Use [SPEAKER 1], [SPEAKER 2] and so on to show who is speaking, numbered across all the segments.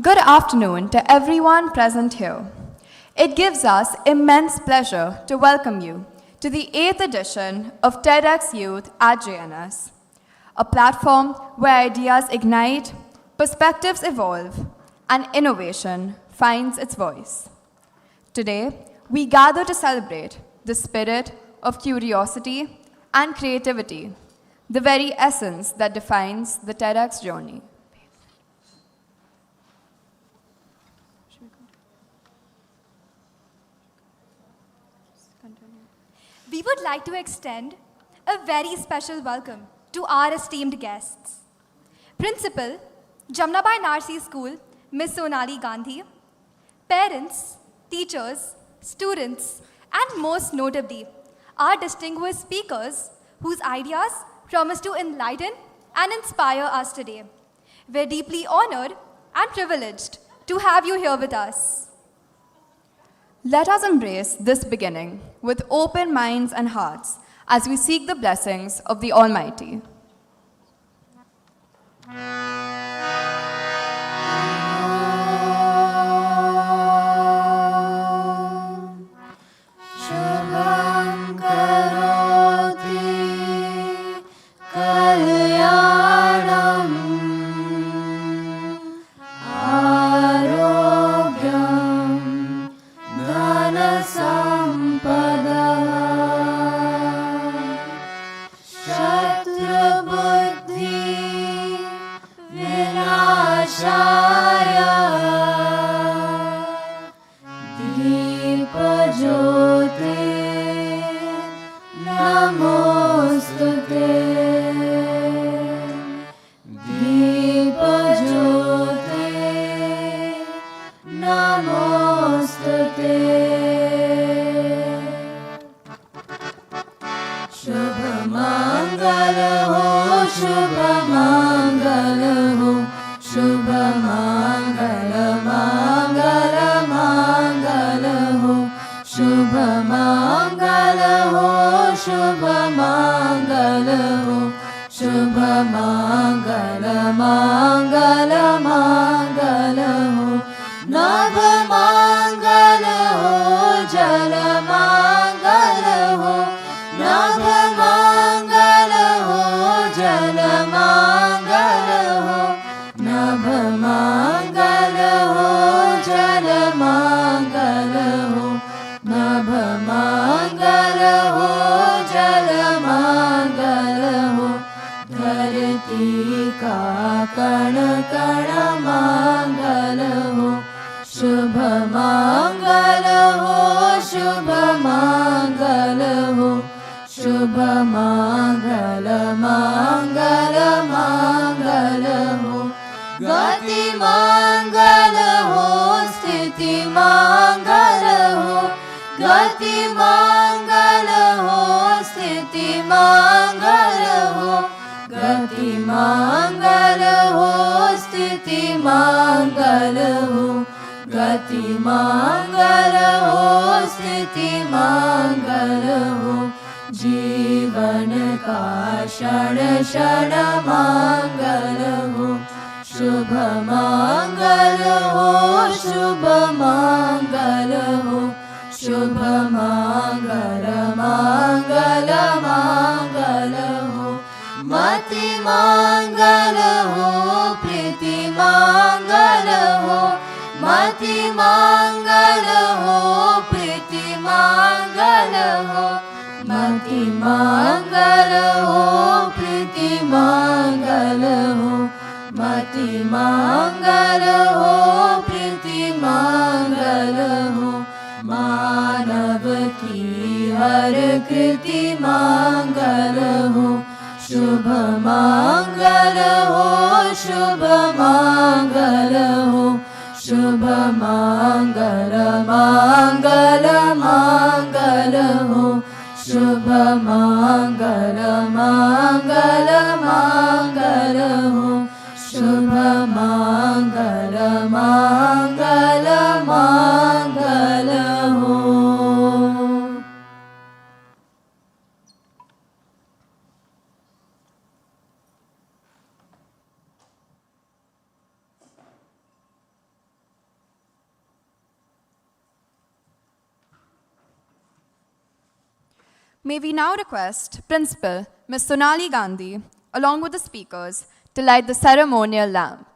[SPEAKER 1] Good afternoon to everyone present here. It gives us immense pleasure to welcome you to the 8th edition of TEDxYouth JNS, a platform where ideas ignite, perspectives evolve, and innovation finds its voice. Today, we gather to celebrate the spirit of curiosity and creativity, the very essence that defines the TEDx journey.
[SPEAKER 2] We would like to extend a very special welcome to our esteemed guests. Principal, Jamnabai Narsi School, Ms. Sonali Gandhi, parents, teachers, students, and most notably, our distinguished speakers whose ideas promise to enlighten and inspire us today. We're deeply honored and privileged to have you here with us.
[SPEAKER 1] Let us embrace this beginning with open minds and hearts as we seek the blessings of the Almighty.
[SPEAKER 3] शुभ मंगल मंगल मंगल हो शुभ मंगल मंगल मंगल हो.
[SPEAKER 1] May we now request Principal Ms. Sonali Gandhi, along with the speakers, to light the ceremonial lamp.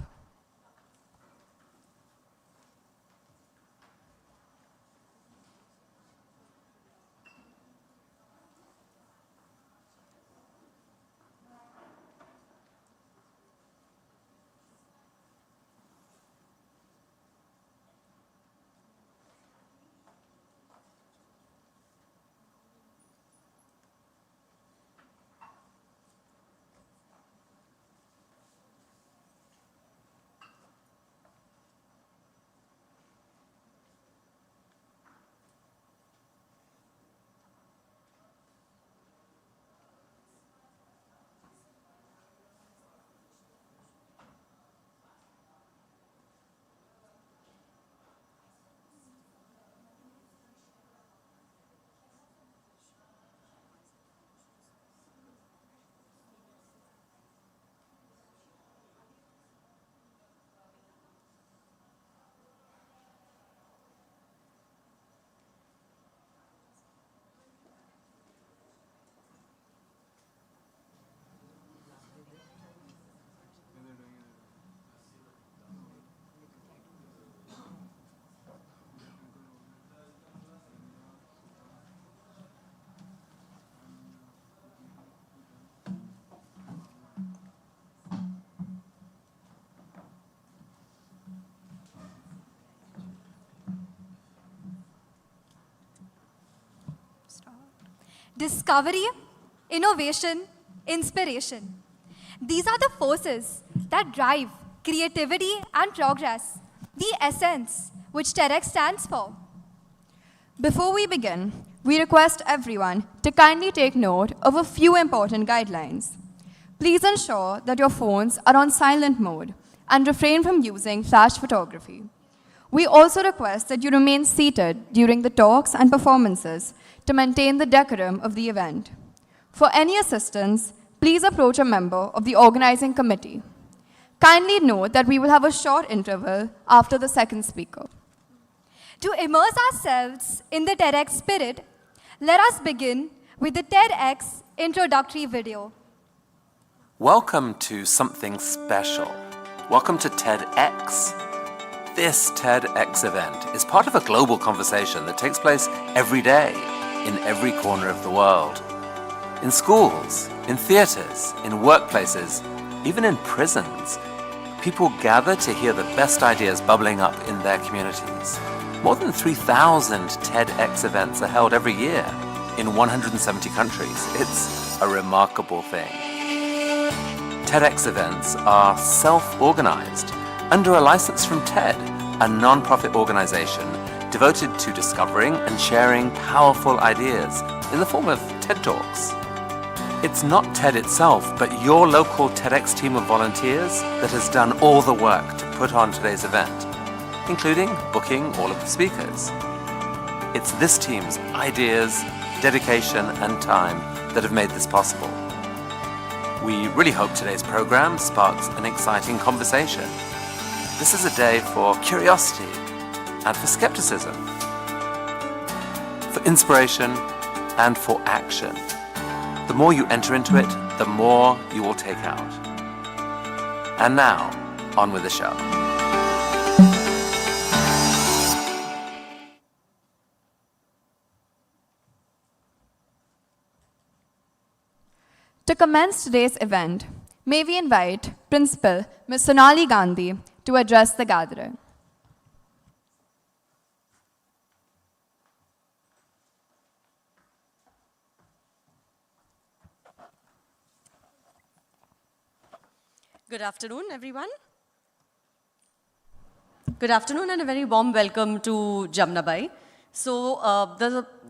[SPEAKER 2] Discovery, innovation, inspiration. These are the forces that drive creativity and progress, the essence which TEDx stands for.
[SPEAKER 1] Before we begin, we request everyone to kindly take note of a few important guidelines. Please ensure that your phones are on silent mode and refrain from using flash photography. We also request that you remain seated during the talks and performances to maintain the decorum of the event. For any assistance, please approach a member of the organizing committee. Kindly note that we will have a short interval after the second speaker.
[SPEAKER 2] To immerse ourselves in the TEDx spirit, let us begin with the TEDx introductory video.
[SPEAKER 4] Welcome to something special. Welcome to TEDx. This TEDx event is part of a global conversation that takes place every day in every corner of the world. In schools, in theaters, in workplaces, even in prisons, people gather to hear the best ideas bubbling up in their communities. More than 3,000 TEDx events are held every year in 170 countries. It's a remarkable thing. TEDx events are self-organized under a license from TED, a non-profit organization devoted to discovering and sharing powerful ideas in the form of TED Talks. It's not TED itself, but your local TEDx team of volunteers that has done all the work to put on today's event, including booking all of the speakers. It's this team's ideas, dedication, and time that have made this possible. We really hope today's program sparks an exciting conversation. This is a day for curiosity and for skepticism, for inspiration and for action. The more you enter into it, the more you will take out. And now, on with the show.
[SPEAKER 1] To commence today's event, may we invite Principal Ms. Sonali Gandhi to address the gathering.
[SPEAKER 5] Good afternoon, everyone. Good afternoon and a very warm welcome to Jamnabai. So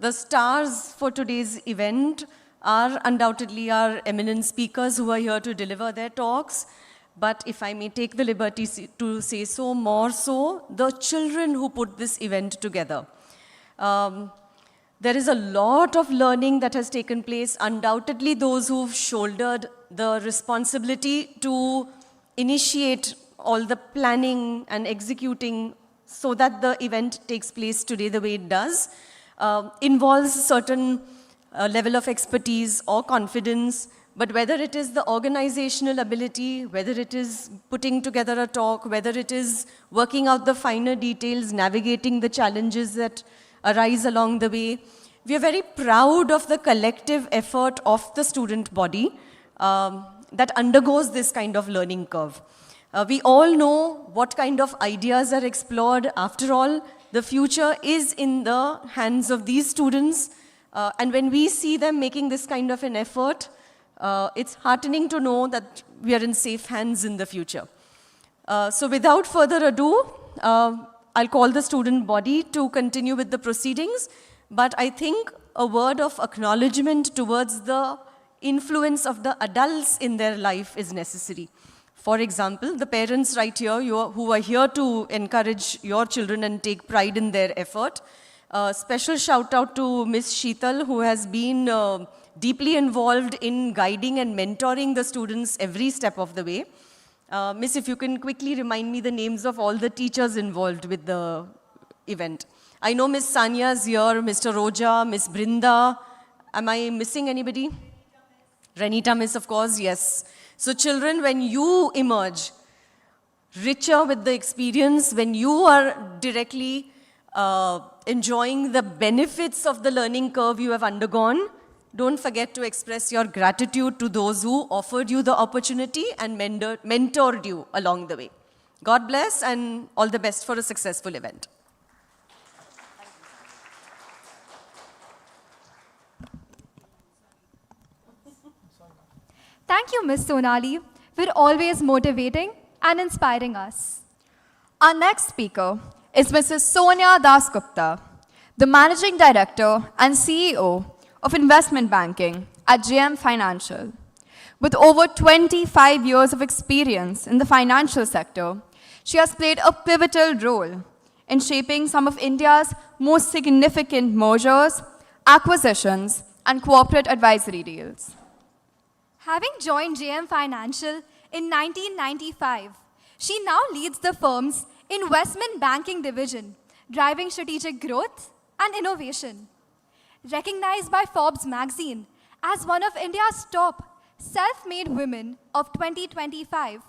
[SPEAKER 5] the stars for today's event are undoubtedly our eminent speakers who are here to deliver their talks. But if I may take the liberty to say so, more so, the children who put this event together. There is a lot of learning that has taken place. Undoubtedly, those who've shouldered the responsibility to initiate all the planning and executing so that the event takes place today the way it does, involves a certain level of expertise or confidence. But whether it is the organizational ability, whether it is putting together a talk, whether it is working out the finer details, navigating the challenges that arise along the way, we are very proud of the collective effort of the student body that undergoes this kind of learning curve. We all know what kind of ideas are explored. After all, the future is in the hands of these students. And when we see them making this kind of an effort, it's heartening to know that we are in safe hands in the future. So without further ado, I'll call the student body to continue with the proceedings. But I think a word of acknowledgement towards the influence of the adults in their life is necessary. For example, the parents right here who are here to encourage your children and take pride in their effort. Special shout out to Ms. Sheetal, who has been deeply involved in guiding and mentoring the students every step of the way. Miss, if you can quickly remind me the names of all the teachers involved with the event. I know Miss Sanya is here, Mr. Roja, Miss Brinda. Am I missing anybody? Renita Miss, of course, yes. So children, when you emerge richer with the experience, when you are directly enjoying the benefits of the learning curve you have undergone, don't forget to express your gratitude to those who offered you the opportunity and mentored you along the way. God bless and all the best for a successful event.
[SPEAKER 2] Thank you, Ms. Sonali, for always motivating and inspiring us.
[SPEAKER 1] Our next speaker is Mrs. Sonia Dasgupta, the Managing Director and CEO of Investment Banking at JM Financial. With over 25 years of experience in the financial sector, she has played a pivotal role in shaping some of India's most significant mergers, acquisitions, and corporate advisory deals.
[SPEAKER 2] Having joined JM Financial in 1995, she now leads the firm's investment banking division, driving strategic growth and innovation. Recognized by Forbes magazine as one of India's top self-made women of 2025,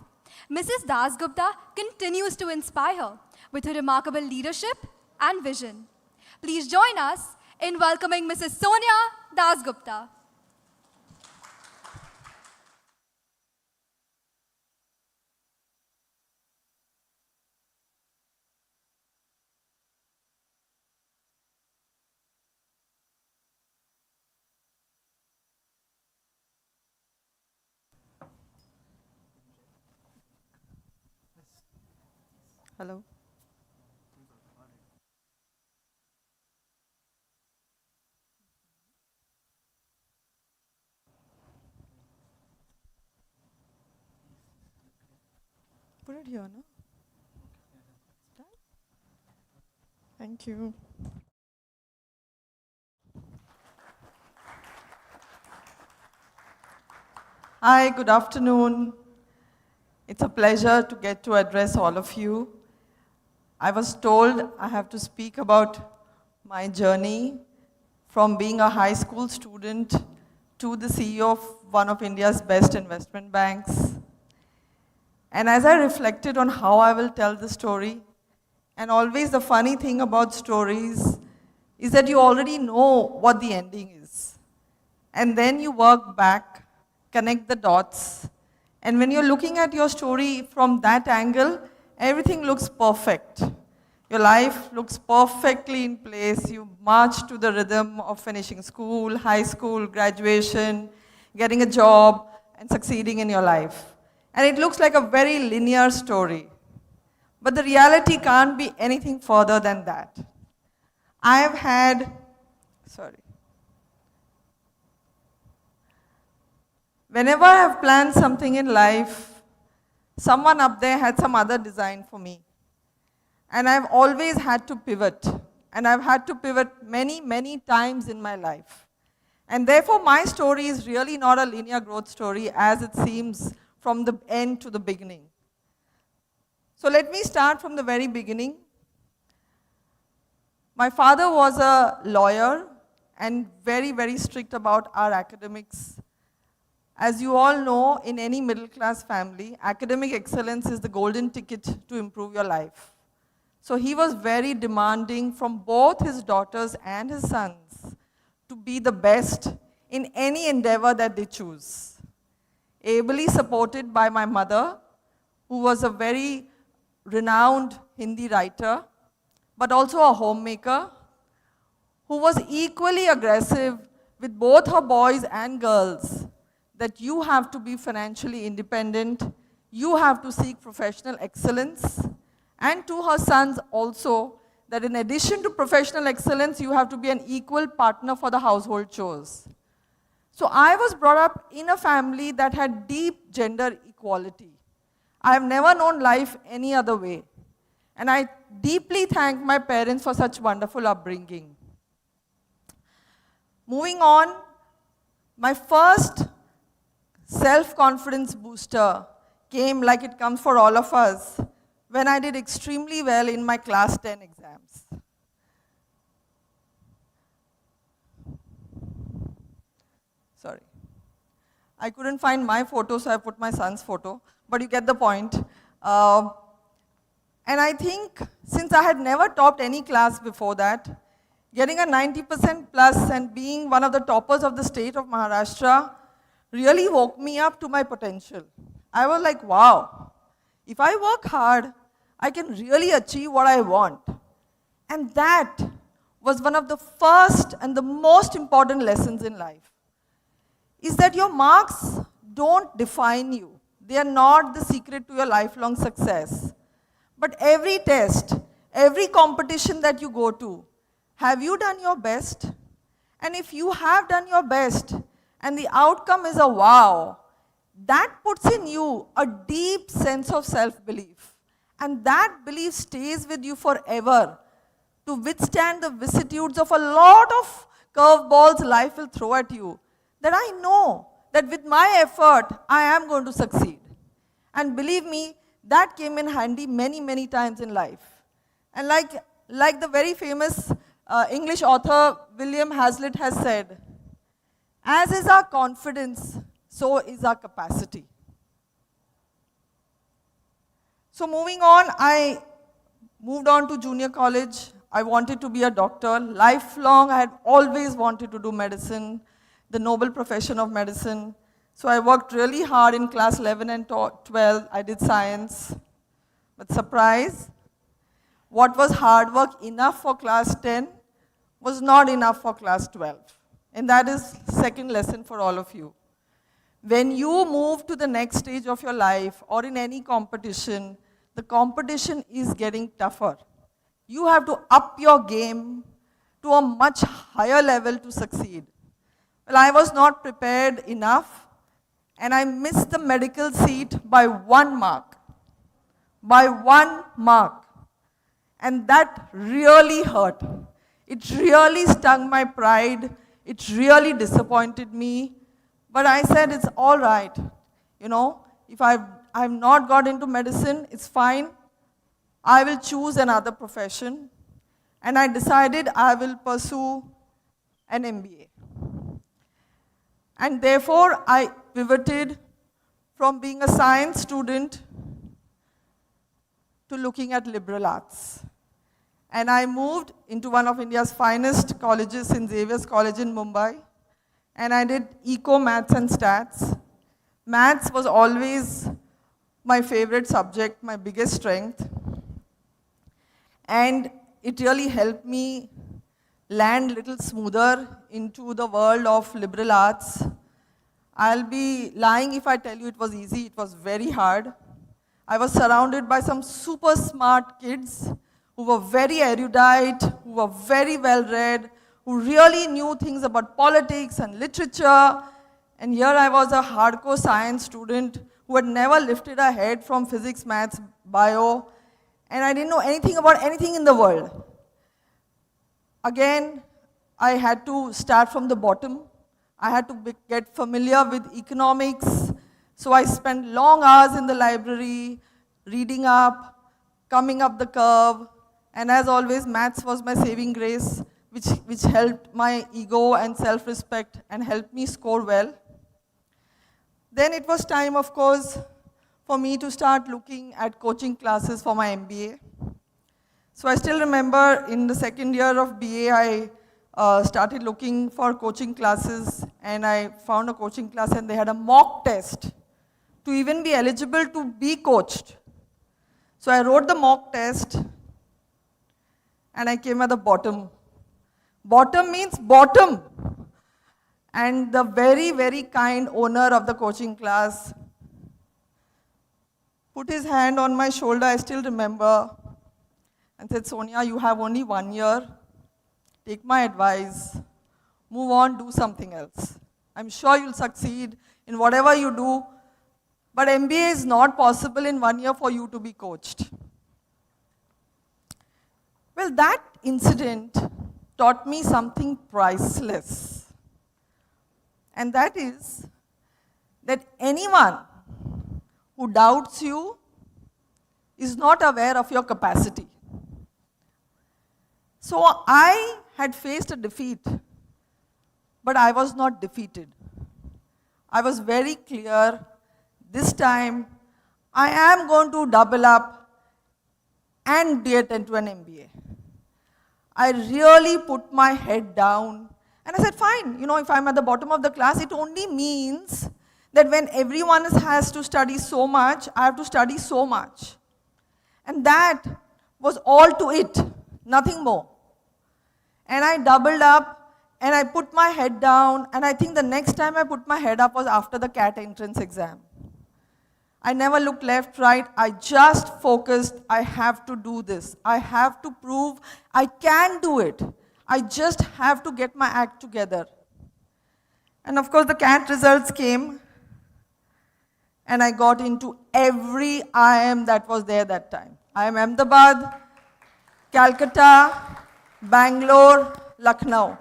[SPEAKER 2] Mrs. Dasgupta continues to inspire with her remarkable leadership and vision. Please join us in welcoming Mrs. Sonia Dasgupta.
[SPEAKER 6] Hello. Put it here, no? Thank you. Hi, good afternoon. It's a pleasure to get to address all of you. I was told I have to speak about my journey from being a high school student to the CEO of one of India's best investment banks. And as I reflected on how I will tell the story, and always the funny thing about stories is that you already know what the ending is. And then you work back, connect the dots, and when you're looking at your story from that angle, everything looks perfect. Your life looks perfectly in place. You march to the rhythm of finishing school, high school, graduation, getting a job, and succeeding in your life. And it looks like a very linear story. But the reality can't be anything further than that. I have had, Whenever I have planned something in life, someone up there had some other design for me. And I've always had to pivot. And I've had to pivot many, many times in my life. And therefore, my story is really not a linear growth story as it seems from the end to the beginning. So let me start from the very beginning. My father was a lawyer and very, very strict about our academics. As you all know, in any middle-class family, academic excellence is the golden ticket to improve your life. So he was very demanding from both his daughters and his sons to be the best in any endeavor that they choose. Ably supported by my mother, who was a very renowned Hindi writer, but also a homemaker, who was equally aggressive with both her boys and girls, that you have to be financially independent, you have to seek professional excellence, and to her sons also, that in addition to professional excellence, you have to be an equal partner for the household chores. So I was brought up in a family that had deep gender equality. I have never known life any other way. And I deeply thank my parents for such wonderful upbringing. Moving on, my first self-confidence booster came like it comes for all of us when I did extremely well in my class 10 exams. Sorry. I couldn't find my photo, so I put my son's photo, but you get the point. And I think since I had never topped any class before that, getting a 90% plus and being one of the toppers of the state of Maharashtra really woke me up to my potential. I was like, wow, if I work hard, I can really achieve what I want. And that was one of the first and the most important lessons in life, is that your marks don't define you. They are not the secret to your lifelong success. But every test, every competition that you go to, have you done your best? And if you have done your best, and the outcome is a wow, that puts in you a deep sense of self-belief. And that belief stays with you forever to withstand the vicissitudes of a lot of curveballs life will throw at you. That I know that with my effort, I am going to succeed. And believe me, that came in handy many, many times in life. And like the very famous English author William Hazlitt has said, as is our confidence, so is our capacity. So moving on, I moved on to junior college. I wanted to be a doctor. Lifelong, I had always wanted to do medicine, the noble profession of medicine. So I worked really hard in class 11 and 12. I did science. But surprise, what was hard work enough for class 10 was not enough for class 12. And that is second lesson for all of you. When you move to the next stage of your life or in any competition, the competition is getting tougher. You have to up your game to a much higher level to succeed. Well, I was not prepared enough, and I missed the medical seat by 1 mark. By 1 mark. And that really hurt. It really stung my pride. It really disappointed me. But I said, it's all right. You know, if I've not got into medicine, it's fine. I will choose another profession. And I decided I will pursue an MBA. And therefore, I pivoted from being a science student to looking at liberal arts. And I moved into one of India's finest colleges, St. Xavier's College in Mumbai. And I did eco, maths and stats. Maths was always my favorite subject, my biggest strength. And it really helped me land a little smoother into the world of liberal arts. I'll be lying if I tell you it was easy. It was very hard. I was surrounded by some super smart kids who were very erudite, who were very well read, who really knew things about politics and literature. And here I was a hardcore science student who had never lifted a head from physics, maths, bio, and I didn't know anything about anything in the world. Again, I had to start from the bottom. I had to get familiar with economics. So I spent long hours in the library, reading up, coming up the curve. And as always, maths was my saving grace, which helped my ego and self-respect and helped me score well. Then it was time, of course, for me to start looking at coaching classes for my MBA. So I still remember in the second year of BA, I started looking for coaching classes, and I found a coaching class, and they had a mock test to even be eligible to be coached. So I wrote the mock test, and I came at the bottom. Bottom means bottom. And the very, very kind owner of the coaching class put his hand on my shoulder, I still remember, and said, Sonia, you have only 1 year. Take my advice. Move on, do something else. I'm sure you'll succeed in whatever you do, but MBA is not possible in 1 year for you to be coached. Well, that incident taught me something priceless. And that is that anyone who doubts you is not aware of your capacity. So I had faced a defeat, but I was not defeated. I was very clear, this time I am going to double up and get into an MBA. I really put my head down and I said, fine, if I'm at the bottom of the class, it only means that when everyone has to study so much, I have to study so much. And that was all to it, nothing more. And I doubled up and I put my head down, and I think the next time I put my head up was after the CAT entrance exam. I never looked left, right, I just focused, I have to do this. I have to prove I can do it. I just have to get my act together. And of course the CAT results came, and I got into every IIM that was there that time. IIM Ahmedabad, Calcutta, Bangalore, Lucknow.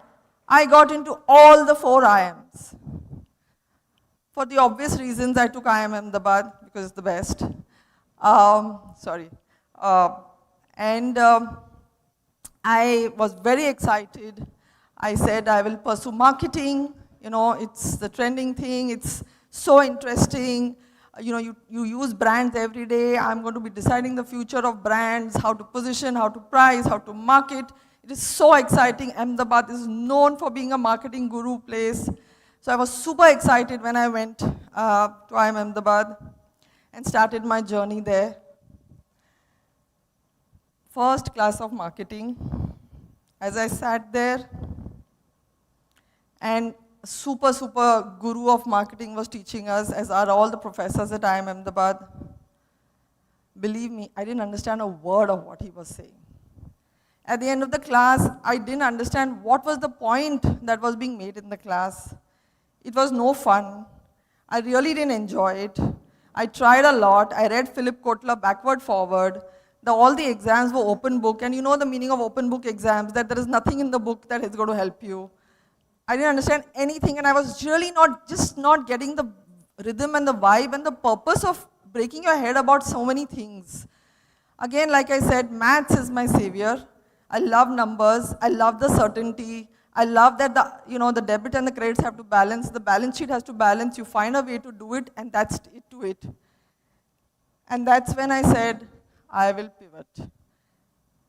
[SPEAKER 6] I got into all the 4 IIMs. For the obvious reasons, I took IIM Ahmedabad because it's the best. I was very excited. I said I will pursue marketing. It's the trending thing. It's so interesting. You use brands every day. I'm going to be deciding the future of brands, how to position, how to price, how to market. It is so exciting. Ahmedabad is known for being a marketing guru place. So I was super excited when I went to IIM Ahmedabad and started my journey there. First class of marketing. As I sat there, and super guru of marketing was teaching us, as are all the professors at IIM Ahmedabad. Believe me, I didn't understand a word of what he was saying. At the end of the class, I didn't understand what was the point that was being made in the class. It was no fun. I really didn't enjoy it. I tried a lot. I read Philip Kotler backward, forward. All the exams were open book, and you know the meaning of open book exams, that there is nothing in the book that is going to help you. I didn't understand anything, and I was really not getting the rhythm and the vibe and the purpose of breaking your head about so many things. Again, like I said, maths is my savior. I love numbers. I love the certainty. I love that the debit and the credits have to balance. The balance sheet has to balance. You find a way to do it, and that's it to it. And that's when I said, I will pivot.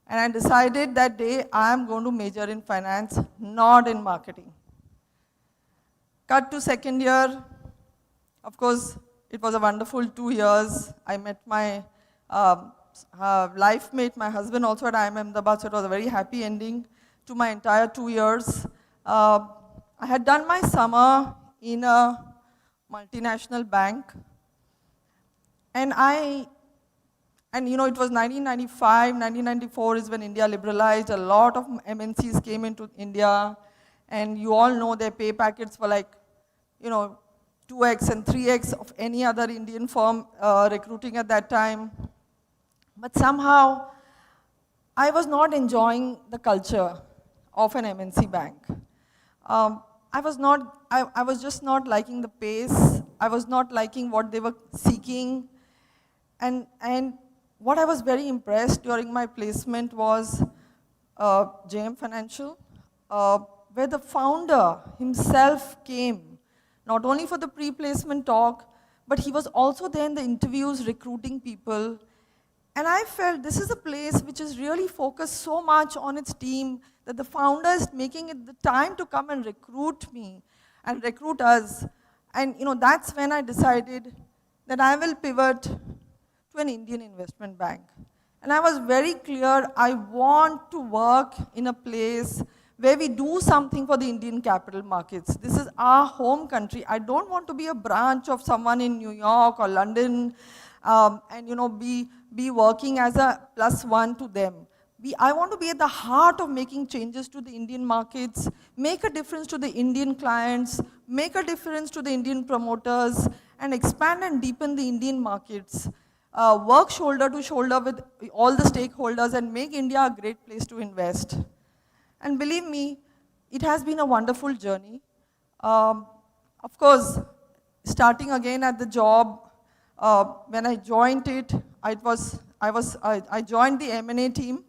[SPEAKER 6] And I decided that day I am going to major in finance, not in marketing. Cut to second year. Of course, it was a wonderful 2 years. I met my life mate, my husband also at IIM Ahmedabad, so it was a very happy ending to my entire 2 years. I had done my summer in a multinational bank. And it was 1995, 1994 is when India liberalized. A lot of MNCs came into India, and you all know their pay packets were like, 2x and 3x of any other Indian firm recruiting at that time. But somehow, I was not enjoying the culture of an MNC bank. I was just not liking the pace. I was not liking what they were seeking. And what I was very impressed during my placement was JM Financial, where the founder himself came, not only for the pre-placement talk, but he was also there in the interviews recruiting people. And I felt this is a place which is really focused so much on its team that the founder is making it the time to come and recruit me and recruit us. And that's when I decided that I will pivot to an Indian investment bank. And I was very clear, I want to work in a place where we do something for the Indian capital markets. This is our home country. I don't want to be a branch of someone in New York or London and be working as a +1 to them. I want to be at the heart of making changes to the Indian markets, make a difference to the Indian clients, make a difference to the Indian promoters, and expand and deepen the Indian markets. Work shoulder to shoulder with all the stakeholders and make India a great place to invest. And believe me, it has been a wonderful journey. Of course, starting again at the job, when I joined it, I joined the M&A team,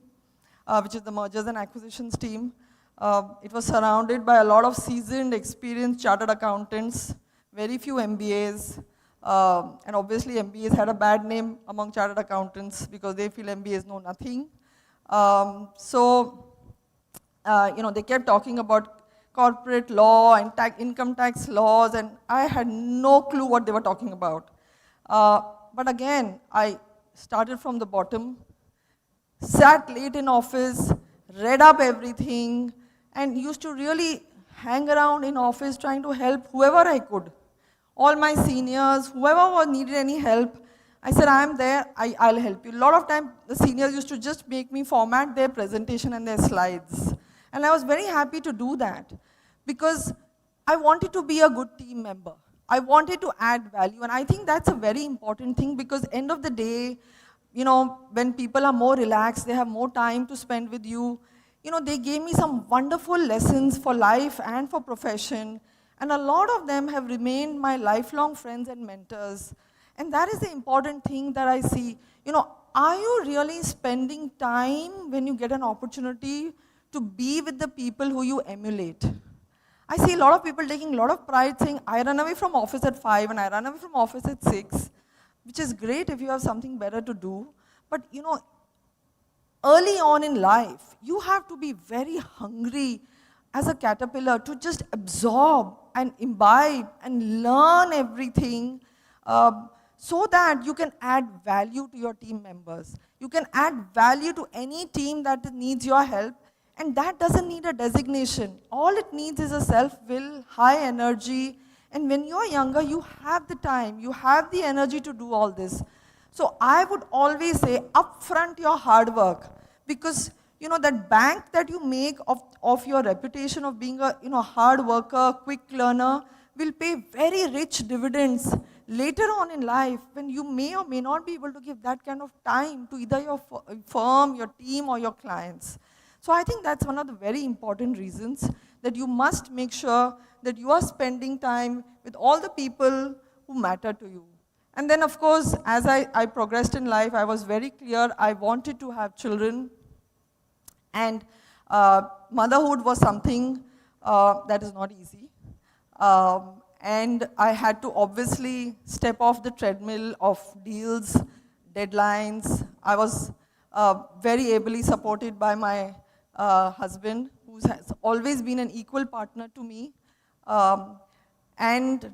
[SPEAKER 6] which is the mergers and acquisitions team. It was surrounded by a lot of seasoned, experienced chartered accountants, very few MBAs, and obviously MBAs had a bad name among chartered accountants because they feel MBAs know nothing. They kept talking about corporate law and income tax laws, and I had no clue what they were talking about. But again, I started from the bottom, sat late in office, read up everything, and used to really hang around in office trying to help whoever I could. All my seniors, whoever needed any help, I said, I'm there, I'll help you. A lot of time, the seniors used to just make me format their presentation and their slides. And I was very happy to do that because I wanted to be a good team member. I wanted to add value, and I think that's a very important thing because end of the day, when people are more relaxed, they have more time to spend with you. They gave me some wonderful lessons for life and for profession, and a lot of them have remained my lifelong friends and mentors. And that is the important thing that I see. Are you really spending time when you get an opportunity to be with the people who you emulate? I see a lot of people taking a lot of pride saying, I run away from office at 5 and I run away from office at 6, which is great if you have something better to do. But early on in life, you have to be very hungry as a caterpillar to just absorb and imbibe and learn everything so that you can add value to your team members. You can add value to any team that needs your help. And that doesn't need a designation. All it needs is a self-will, high energy. And when you're younger, you have the time, you have the energy to do all this. So I would always say, upfront your hard work. Because, that bank that you make of your reputation of being a hard worker, quick learner, will pay very rich dividends later on in life when you may or may not be able to give that kind of time to either your firm, your team, or your clients. So I think that's one of the very important reasons that you must make sure that you are spending time with all the people who matter to you. And then, of course, as I progressed in life, I was very clear I wanted to have children. And motherhood was something that is not easy. And I had to obviously step off the treadmill of deals, deadlines. I was very ably supported by my husband, who has always been an equal partner to me. And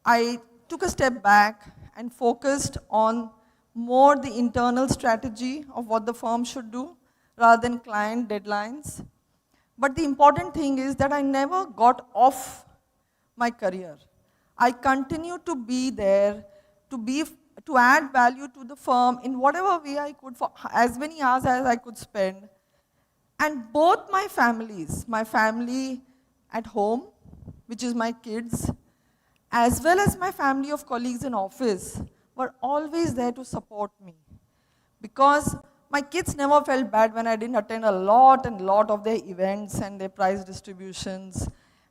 [SPEAKER 6] I took a step back and focused on more the internal strategy of what the firm should do rather than client deadlines. But the important thing is that I never got off my career. I continued to be there, to add value to the firm in whatever way I could for as many hours as I could spend. And both my family at home, which is my kids, as well as my family of colleagues in office, were always there to support me. Because my kids never felt bad when I didn't attend a lot of their events and their prize distributions.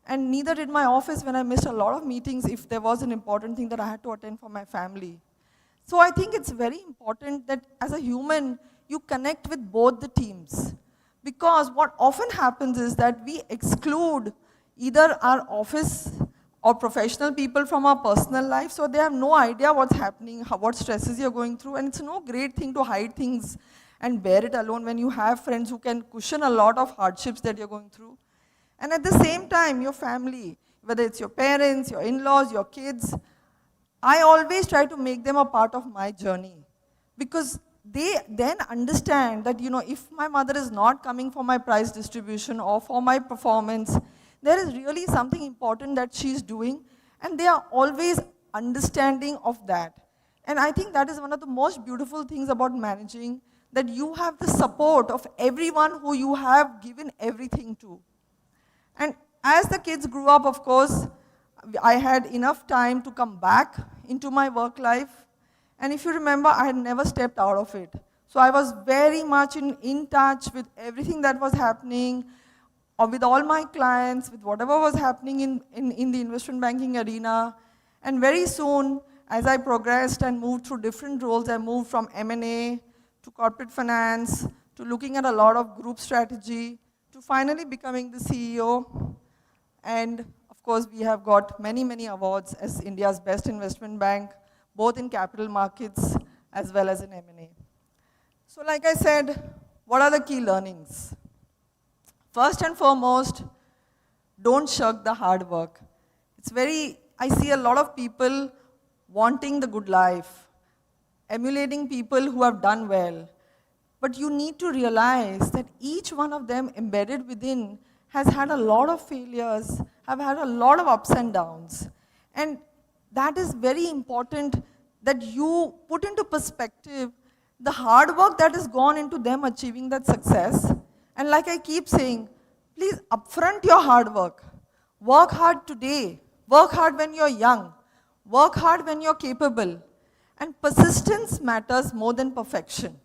[SPEAKER 6] And neither did my office when I missed a lot of meetings if there was an important thing that I had to attend for my family. So I think it's very important that as a human, you connect with both the teams. Because what often happens is that we exclude either our office or professional people from our personal life, so they have no idea what's happening, what stresses you're going through, and it's no great thing to hide things and bear it alone when you have friends who can cushion a lot of hardships that you're going through. And at the same time, your family, whether it's your parents, your in-laws, your kids, I always try to make them a part of my journey. Because they then understand that, if my mother is not coming for my prize distribution or for my performance, there is really something important that she's doing, and they are always understanding of that. And I think that is one of the most beautiful things about managing, that you have the support of everyone who you have given everything to. And as the kids grew up, of course, I had enough time to come back into my work life. And if you remember, I had never stepped out of it. So I was very much in touch with everything that was happening, or with all my clients, with whatever was happening in the investment banking arena. And very soon, as I progressed and moved through different roles, I moved from M&A to corporate finance, to looking at a lot of group strategy, to finally becoming the CEO. And of course, we have got many, many awards as India's best investment bank, both in capital markets as well as in M&A. So like I said, what are the key learnings? First and foremost, don't shirk the hard work. I see a lot of people wanting the good life, emulating people who have done well. But you need to realize that each one of them embedded within has had a lot of failures, have had a lot of ups and downs. And that is very important, that you put into perspective the hard work that has gone into them achieving that success. And like I keep saying, please upfront your hard work. Work hard today. Work hard when you're young. Work hard when you're capable. And persistence matters more than perfection.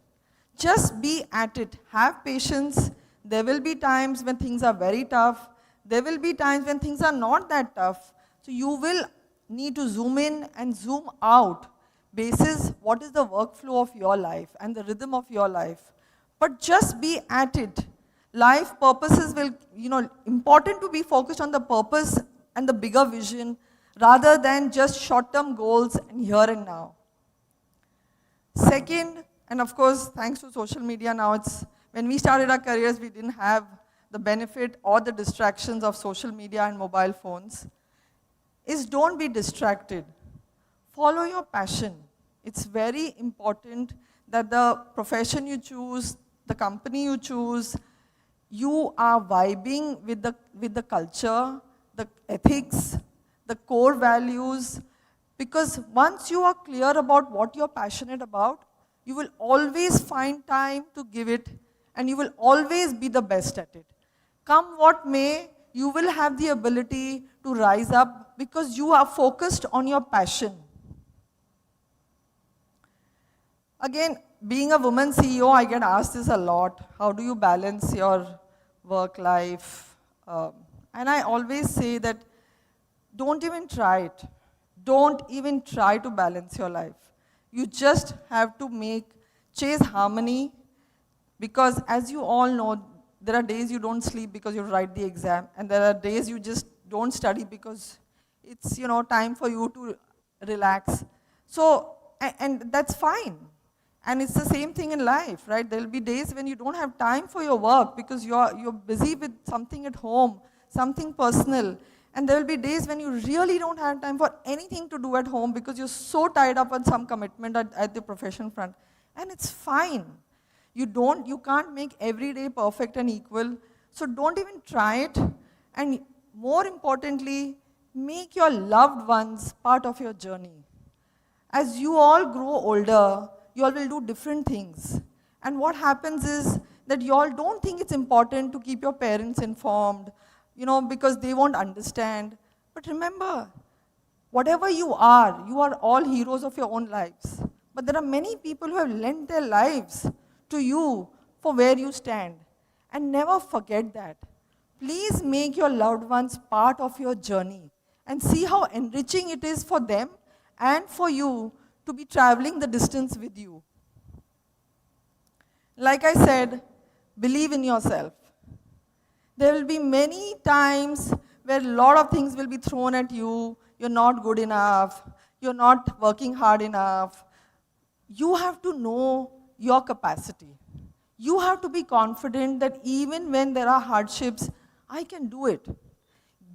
[SPEAKER 6] Just be at it. Have patience. There will be times when things are very tough. There will be times when things are not that tough. So you will need to zoom in and zoom out, basis what is the workflow of your life and the rhythm of your life. But just be at it. Life purposes will, important to be focused on the purpose and the bigger vision rather than just short-term goals and here and now. Second, and of course, thanks to social media now, when we started our careers, we didn't have the benefit or the distractions of social media and mobile phones, is don't be distracted. Follow your passion. It's very important that the profession you choose, the company you choose, you are vibing with the culture, the ethics, the core values, because once you are clear about what you're passionate about, you will always find time to give it, and you will always be the best at it. Come what may, you will have the ability to rise up because you are focused on your passion. Again, being a woman CEO, I get asked this a lot. How do you balance your work life? And I always say that don't even try it. Don't even try to balance your life. You just have to chase harmony, because as you all know, there are days you don't sleep because you write the exam, and there are days you just don't study because it's time for you to relax. So, and that's fine. And it's the same thing in life, right? There will be days when you don't have time for your work because you're busy with something at home, something personal. And there will be days when you really don't have time for anything to do at home because you're so tied up on some commitment at the profession front. And it's fine. You can't make every day perfect and equal. So don't even try it. And more importantly, make your loved ones part of your journey. As you all grow older, you all will do different things. And what happens is that you all don't think it's important to keep your parents informed, because they won't understand. But remember, Whatever you are all heroes of your own lives. But there are many people who have lent their lives to you for where you stand. And never forget that. Please make your loved ones part of your journey and see how enriching it is for them and for you to be traveling the distance with you. Like I said, believe in yourself. There will be many times where a lot of things will be thrown at you. You're not good enough. You're not working hard enough. You have to know your capacity. You have to be confident that even when there are hardships, I can do it.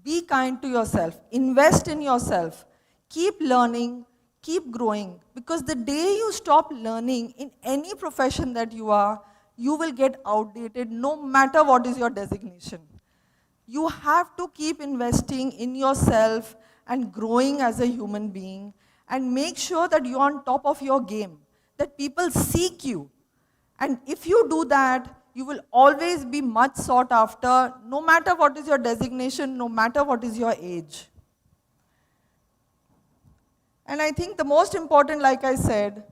[SPEAKER 6] Be kind to yourself. Invest in yourself. Keep learning. Keep growing. Because the day you stop learning in any profession that you are, you will get outdated no matter what is your designation. You have to keep investing in yourself and growing as a human being and make sure that you're on top of your game, that people seek you. And if you do that, you will always be much sought after, no matter what is your designation, no matter what is your age. And I think the most important, like I said,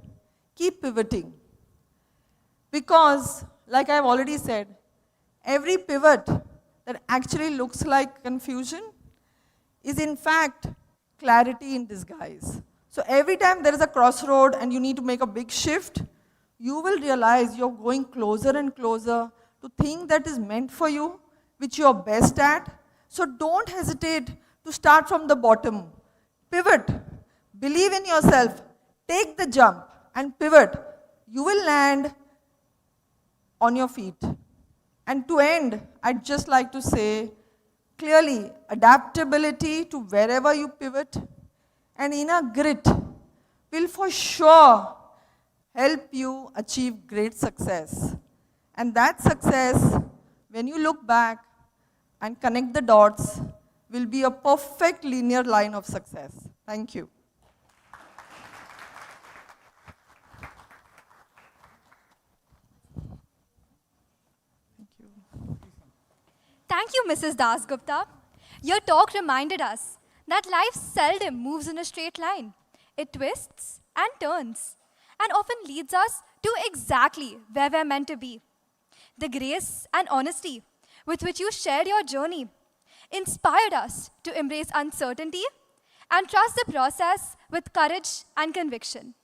[SPEAKER 6] keep pivoting. Because, like I've already said, every pivot that actually looks like confusion is in fact clarity in disguise. So every time there is a crossroad and you need to make a big shift, you will realize you're going closer and closer to things that is meant for you, which you're best at. So don't hesitate to start from the bottom. Pivot. Believe in yourself. Take the jump and pivot. You will land on your feet. And to end, I'd just like to say, clearly, adaptability to wherever you pivot and inner grit will for sure help you achieve great success. And that success, when you look back and connect the dots, will be a perfect linear line of success. Thank you.
[SPEAKER 2] Thank you, Mrs. Dasgupta. Your talk reminded us that life seldom moves in a straight line. It twists and turns and often leads us to exactly where we're meant to be. The grace and honesty with which you shared your journey inspired us to embrace uncertainty and trust the process with courage and conviction.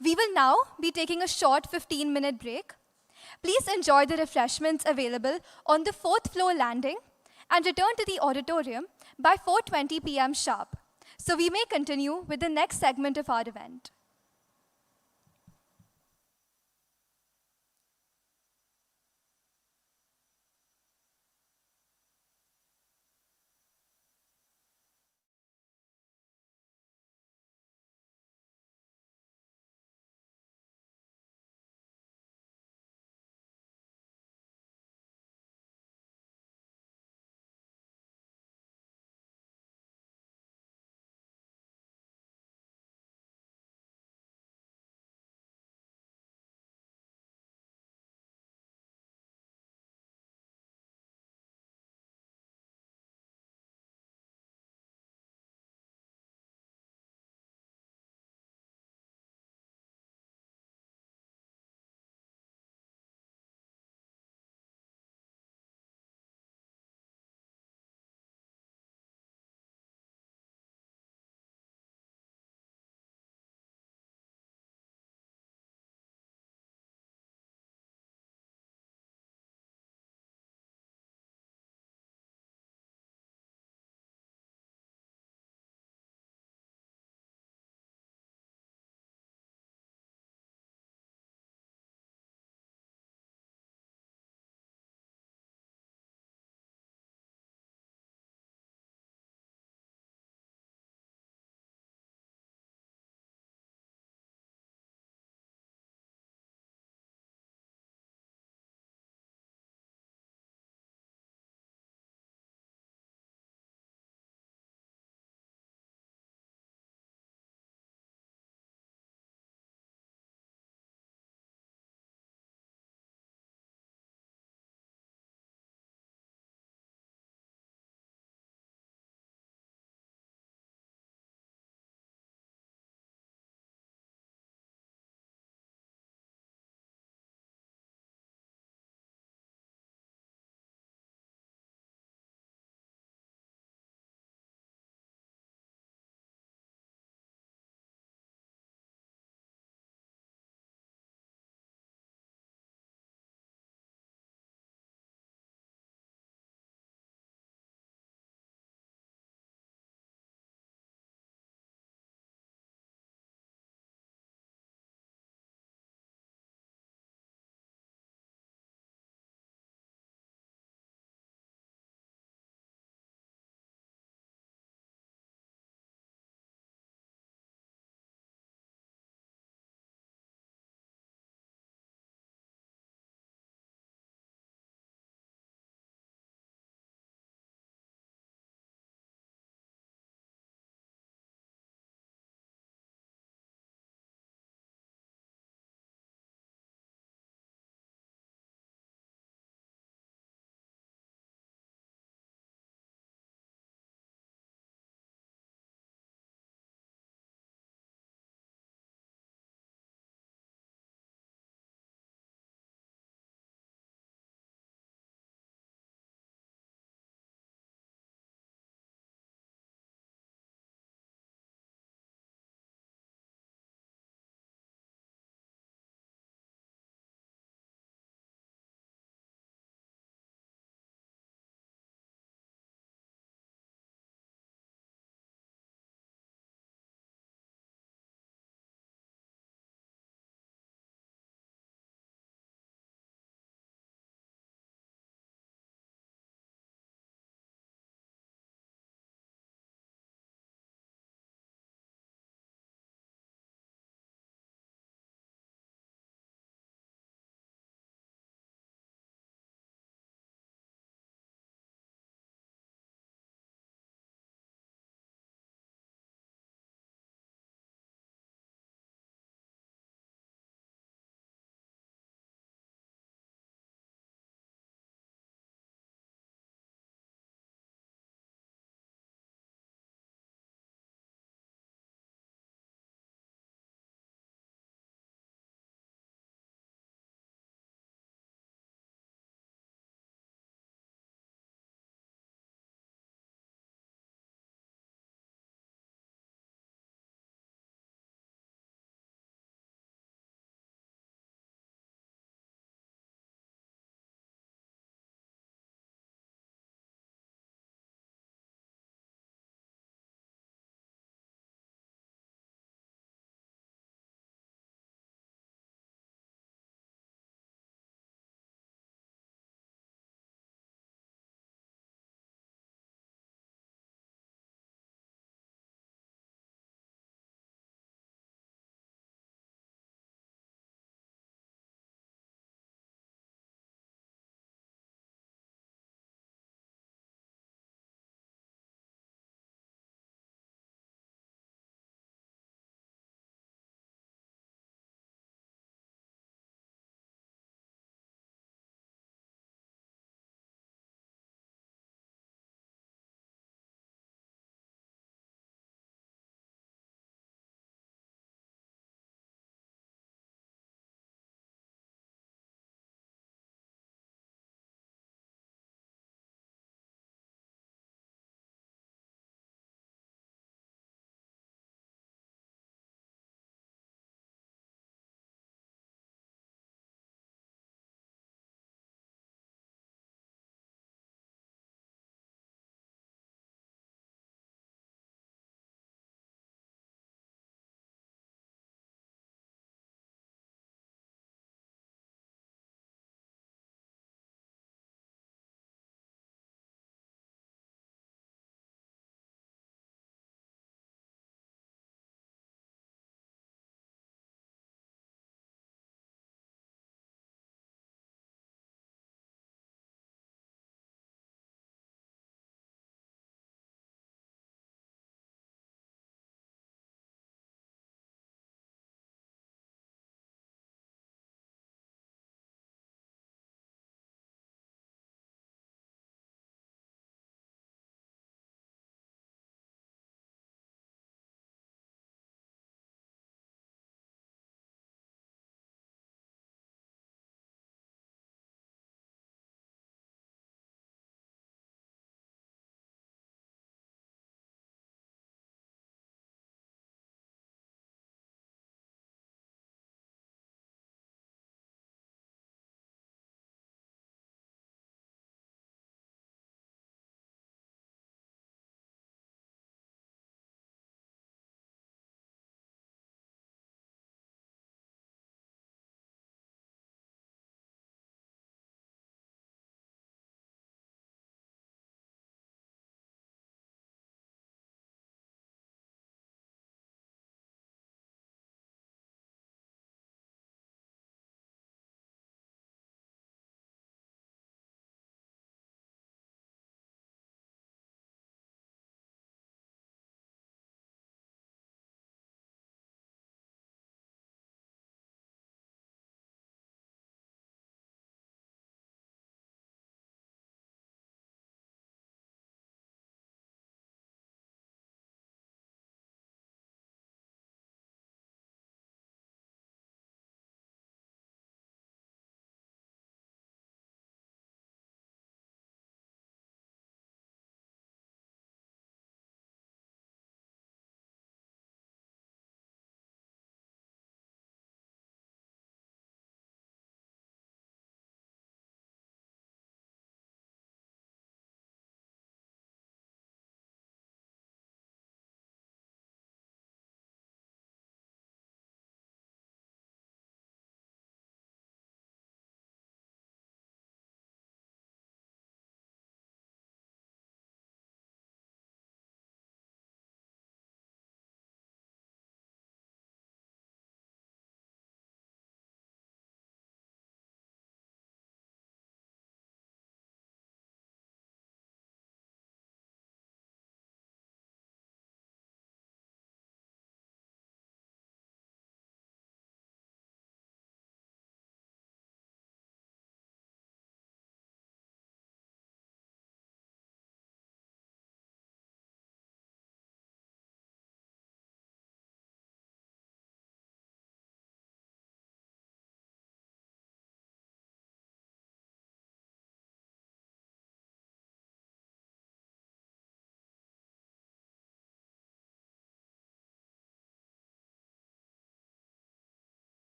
[SPEAKER 2] We will now be taking a short 15-minute break. Please enjoy the refreshments available on the 4th floor landing and return to the auditorium by 4:20 p.m. sharp, so we may continue with the next segment of our event.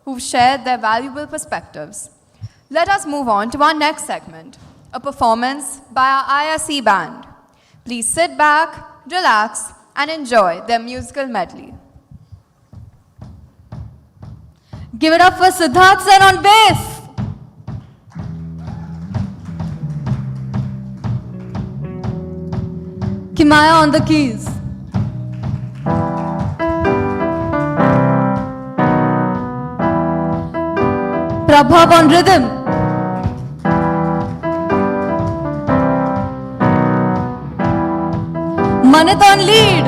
[SPEAKER 1] who've shared their valuable perspectives. Let us move on to our next segment, a performance by our IRC band. Please sit back, relax, and enjoy their musical medley.
[SPEAKER 3] Give it up for Siddharth Sen on bass. Kimaya on the keys. Prabhav on rhythm. Manit on lead.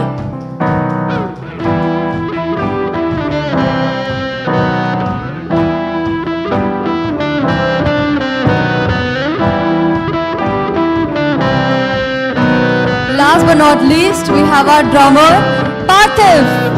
[SPEAKER 3] Last but not least, we have our drummer, Parthiv.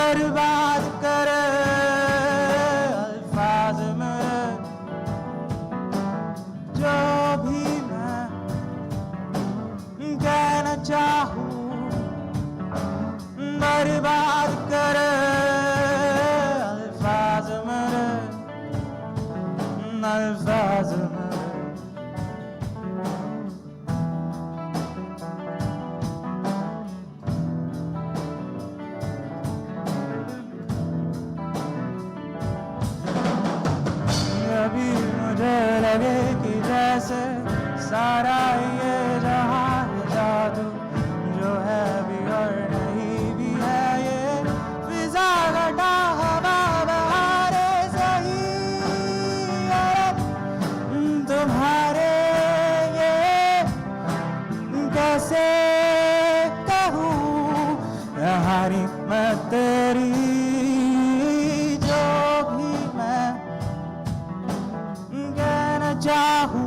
[SPEAKER 7] बर्बाद करे अल्फाज मेरे जो भी मैं कहना चाहूँ बर्बाद करे अल्फाज मेरे अल्फाज मेरे अभी मुझे लगे कि जैसे सारा ये जहां जादू जो है भी और नहीं भी है ये फिजा घटा हवा बहारे सही तुम्हारे ये कैसे कहूँ हारी मैं तेरी जो भी मैं कहना चाहूँ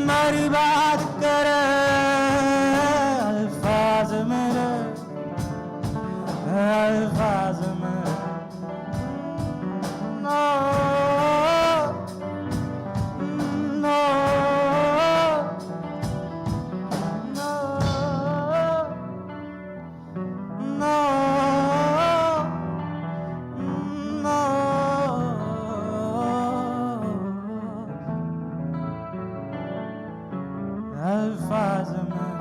[SPEAKER 7] बर्बाद करे अल्फाज मेरे अल्फाज मेरे नो नो नो नो अल्फाज मेरे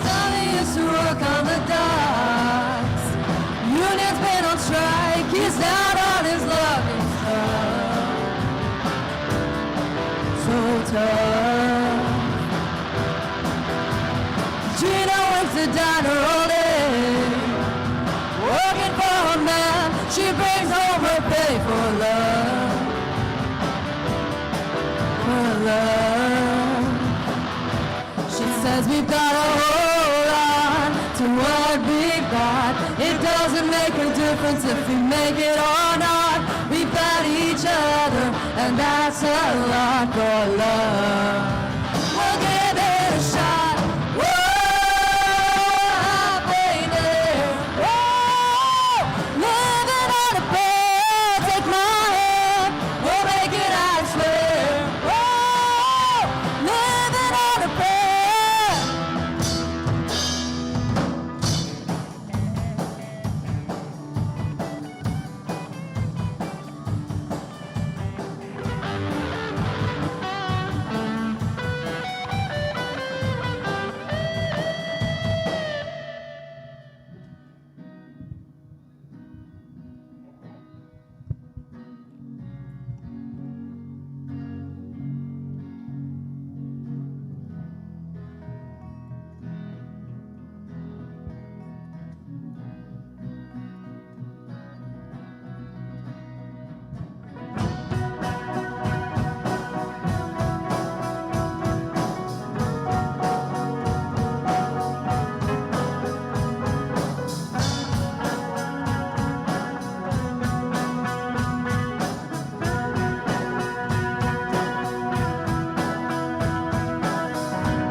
[SPEAKER 3] Tommy used to work on the docks. Union's been on strike. He's down on his luck and stuff. So tough. Gina works the diner all day, working for a man. She brings home her pay for love. For love. She says we've gotta hold on to what we got. It doesn't make a difference if we make it or not. We've got each other, and that's a lot for love. We'll give it a shot. Whoa, baby. Whoa, living on a prayer. Take my hand, we'll make it, I swear. Whoa, living on a prayer.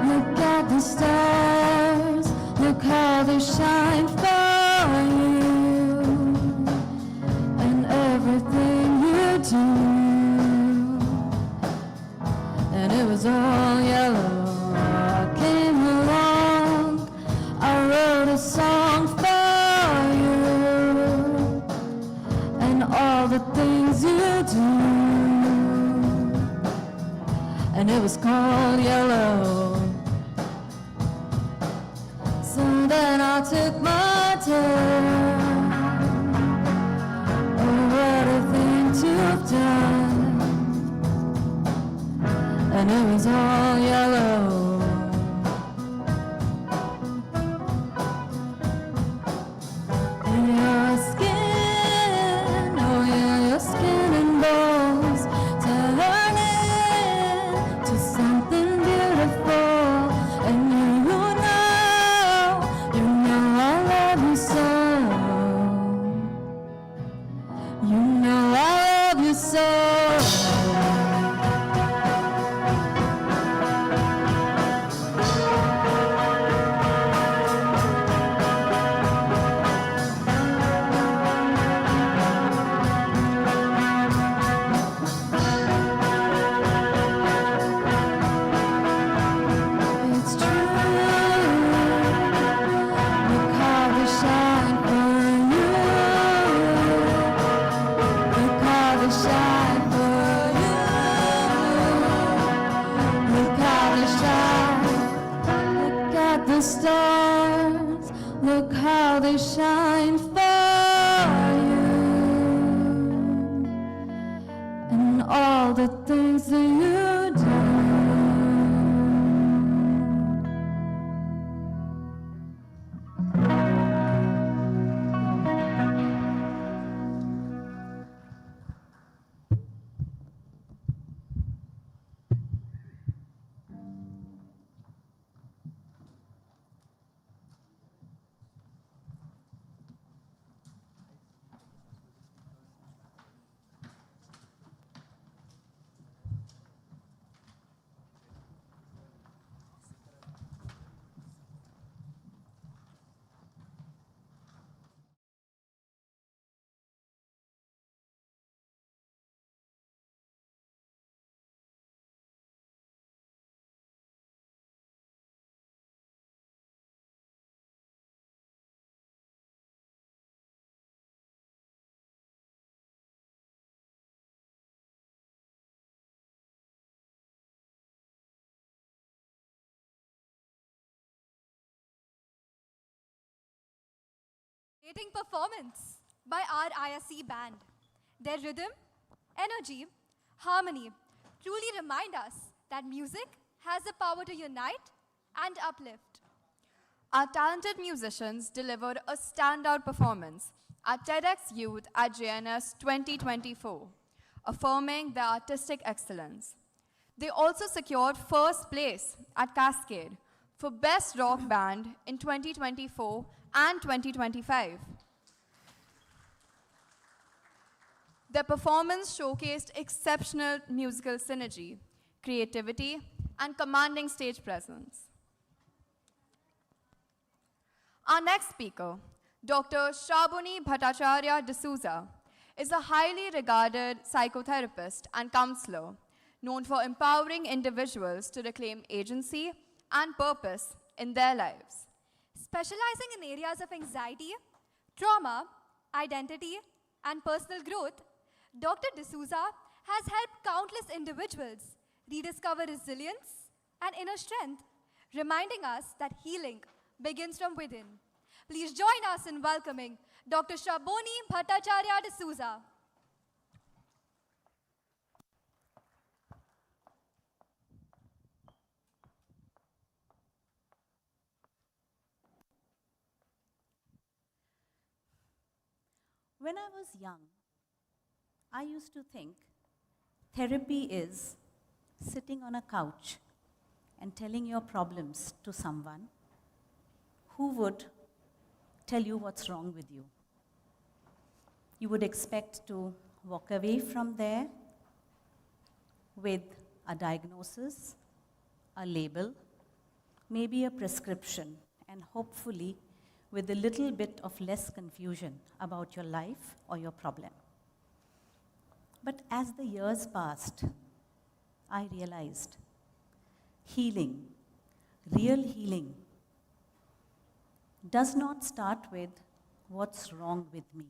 [SPEAKER 3] Look at the stars, look how they shine for you, and everything you do. And it was all yellow. I came along, I wrote a song for you, and all the things you do. And it was called yellow. So then I took my turn. Oh, what a thing to have done. And it was all It's true. Look how they shine for you. Look how they shine for you. Look how they shine. Look at the stars. Look how they shine for you. And all the things that you do.
[SPEAKER 2] Creating performance by our ISC band. Their rhythm, energy, harmony truly remind us that music has the power to unite and uplift.
[SPEAKER 1] Our talented musicians delivered a standout performance at TEDxYouth JNS 2024, affirming their artistic excellence. They also secured first place at Cascade for Best Rock Band in 2024 and 2025. Their performance showcased exceptional musical synergy, creativity, and commanding stage presence. Our next speaker, Dr. Shabuni Bhattacharya D'Souza, is a highly regarded psychotherapist and counselor known for empowering individuals to reclaim agency and purpose in their lives.
[SPEAKER 2] Specializing in areas of anxiety, trauma, identity, and personal growth, Dr. D'Souza has helped countless individuals rediscover resilience and inner strength, reminding us that healing begins from within. Please join us in welcoming Dr. Shabuni Bhattacharya D'Souza.
[SPEAKER 8] When I was young, I used to think therapy is sitting on a couch and telling your problems to someone who would tell you what's wrong with you. You would expect to walk away from there with a diagnosis, a label, maybe a prescription, and hopefully with a little bit of less confusion about your life or your problem. But as the years passed, I realized healing, real healing, does not start with what's wrong with me.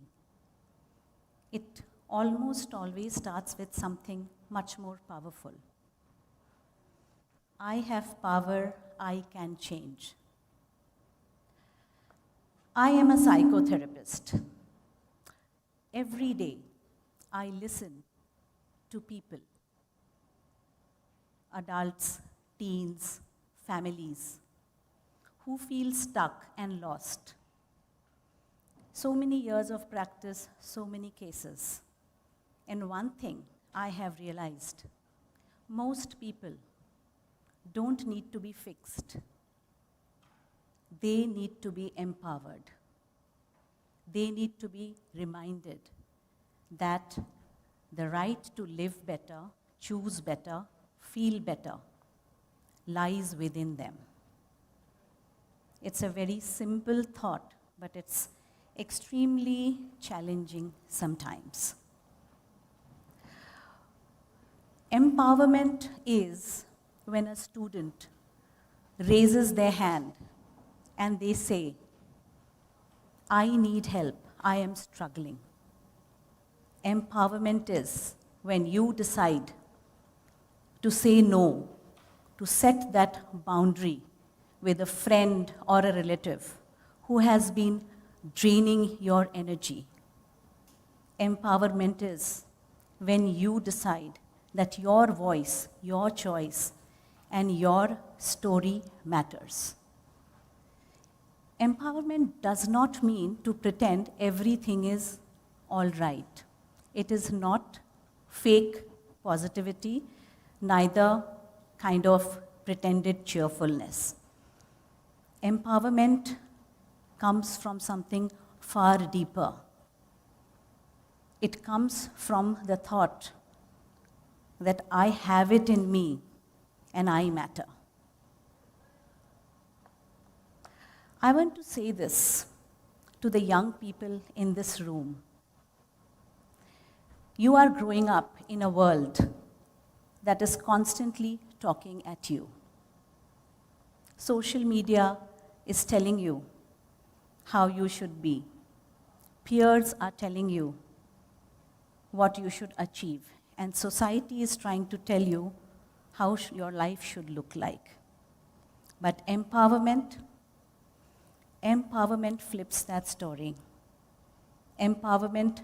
[SPEAKER 8] It almost always starts with something much more powerful. I have power, I can change. I am a psychotherapist. Every day, I listen to people, adults, teens, families, who feel stuck and lost. So many years of practice, so many cases. And one thing I have realized, most people don't need to be fixed. They need to be empowered. They need to be reminded that the right to live better, choose better, feel better, lies within them. It's a very simple thought, but it's extremely challenging sometimes. Empowerment is when a student raises their hand and they say, I need help, I am struggling. Empowerment is when you decide to say no, to set that boundary with a friend or a relative who has been draining your energy. Empowerment is when you decide that your voice, your choice, and your story matters. Empowerment does not mean to pretend everything is all right. It is not fake positivity, neither kind of pretended cheerfulness. Empowerment comes from something far deeper. It comes from the thought that I have it in me and I matter. I want to say this to the young people in this room. You are growing up in a world that is constantly talking at you. Social media is telling you how you should be. Peers are telling you what you should achieve. And society is trying to tell you how your life should look like. But empowerment flips that story. Empowerment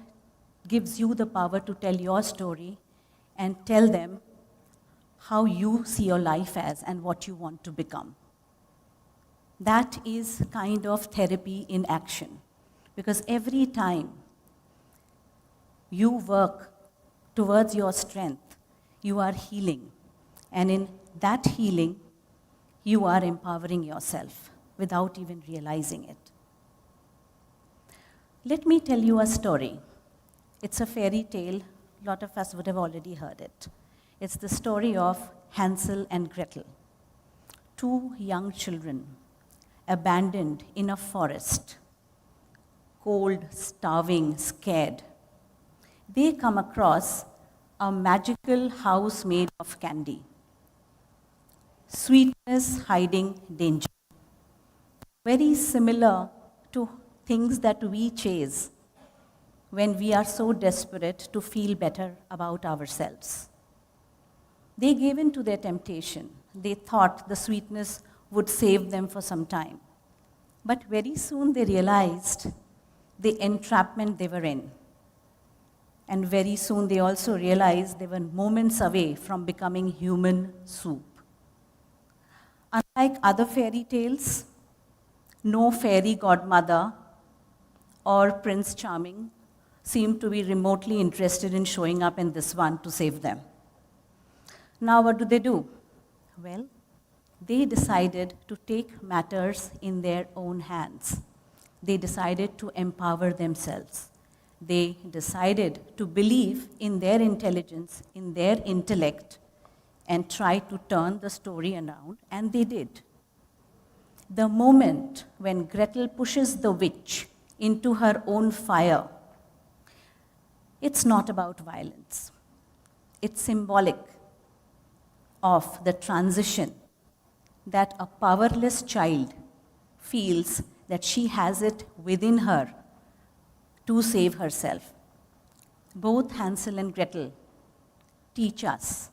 [SPEAKER 8] gives you the power to tell your story and tell them how you see your life as and what you want to become. That is kind of therapy in action. Because every time you work towards your strength, you are healing. And in that healing, you are empowering yourself without even realizing it. Let me tell you a story. It's a fairy tale. A lot of us would have already heard it. It's the story of Hansel and Gretel. Two young children abandoned in a forest, cold, starving, scared. They come across a magical house made of candy. Sweetness hiding danger. Very similar to things that we chase when we are so desperate to feel better about ourselves. They gave in to their temptation. They thought the sweetness would save them for some time. But very soon they realized the entrapment they were in. And very soon they also realized they were moments away from becoming human soup. Unlike other fairy tales, no fairy godmother or Prince Charming seemed to be remotely interested in showing up in this one to save them. Now what do? Well, they decided to take matters in their own hands. They decided to empower themselves. They decided to believe in their intelligence, in their intellect, and try to turn the story around, and they did. The moment when Gretel pushes the witch into her own fire, it's not about violence. It's symbolic of the transition that a powerless child feels that she has it within her to save herself. Both Hansel and Gretel teach us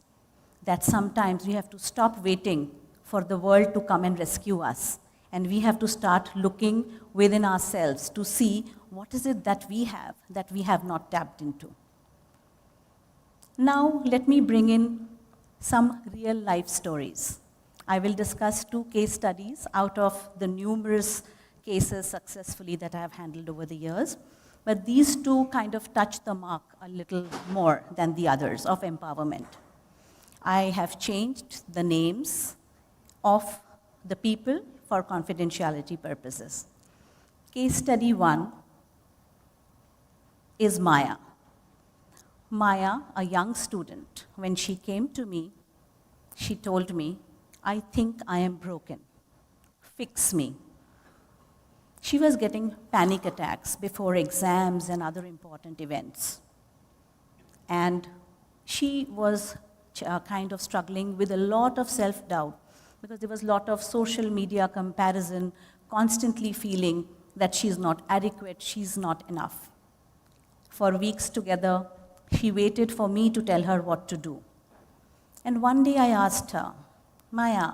[SPEAKER 8] that sometimes we have to stop waiting for the world to come and rescue us. And we have to start looking within ourselves to see what is it that we have not tapped into. Now, let me bring in some real life stories. I will discuss 2 case studies out of the numerous cases successfully that I have handled over the years. But these 2 kind of touch the mark a little more than the others of empowerment. I have changed the names of the people for confidentiality purposes. Case study 1 is Maya. Maya, a young student, when she came to me, she told me, I think I am broken. Fix me. She was getting panic attacks before exams and other important events. And she was kind of struggling with a lot of self-doubt because there was a lot of social media comparison, constantly feeling that she's not adequate, she's not enough. For weeks together, she waited for me to tell her what to do. And one day I asked her, Maya,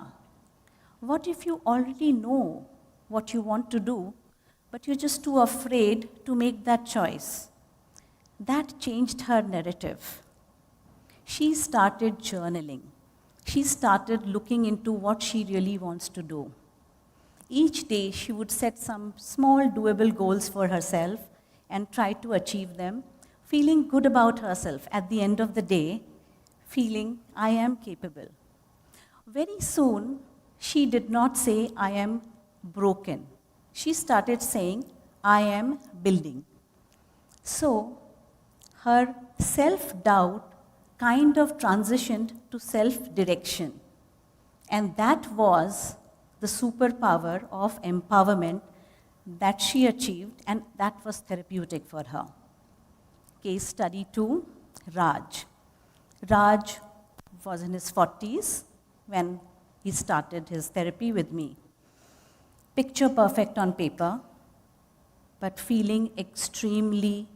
[SPEAKER 8] what if you already know what you want to do, but you're just too afraid to make that choice? That changed her narrative. She started journaling. She started looking into what she really wants to do. Each day, she would set some small, doable goals for herself and try to achieve them, feeling good about herself at the end of the day, feeling, I am capable. Very soon, she did not say, I am broken. She started saying, I am building. So, her self-doubt kind of transitioned to self-direction. And that was the superpower of empowerment that she achieved, and that was therapeutic for her. Case study 2, Raj. Raj was in his 40s when he started his therapy with me. Picture perfect on paper, but feeling extremely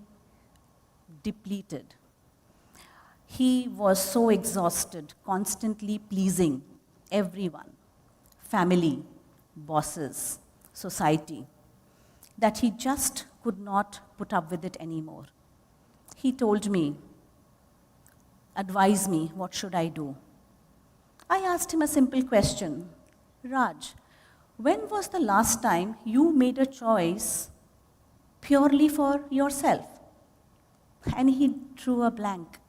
[SPEAKER 8] depleted. He was so exhausted, constantly pleasing everyone, family, bosses, society, that he just could not put up with it anymore. He told me, advise me, what should I do? I asked him a simple question. Raj, when was the last time you made a choice purely for yourself? And he drew a blank.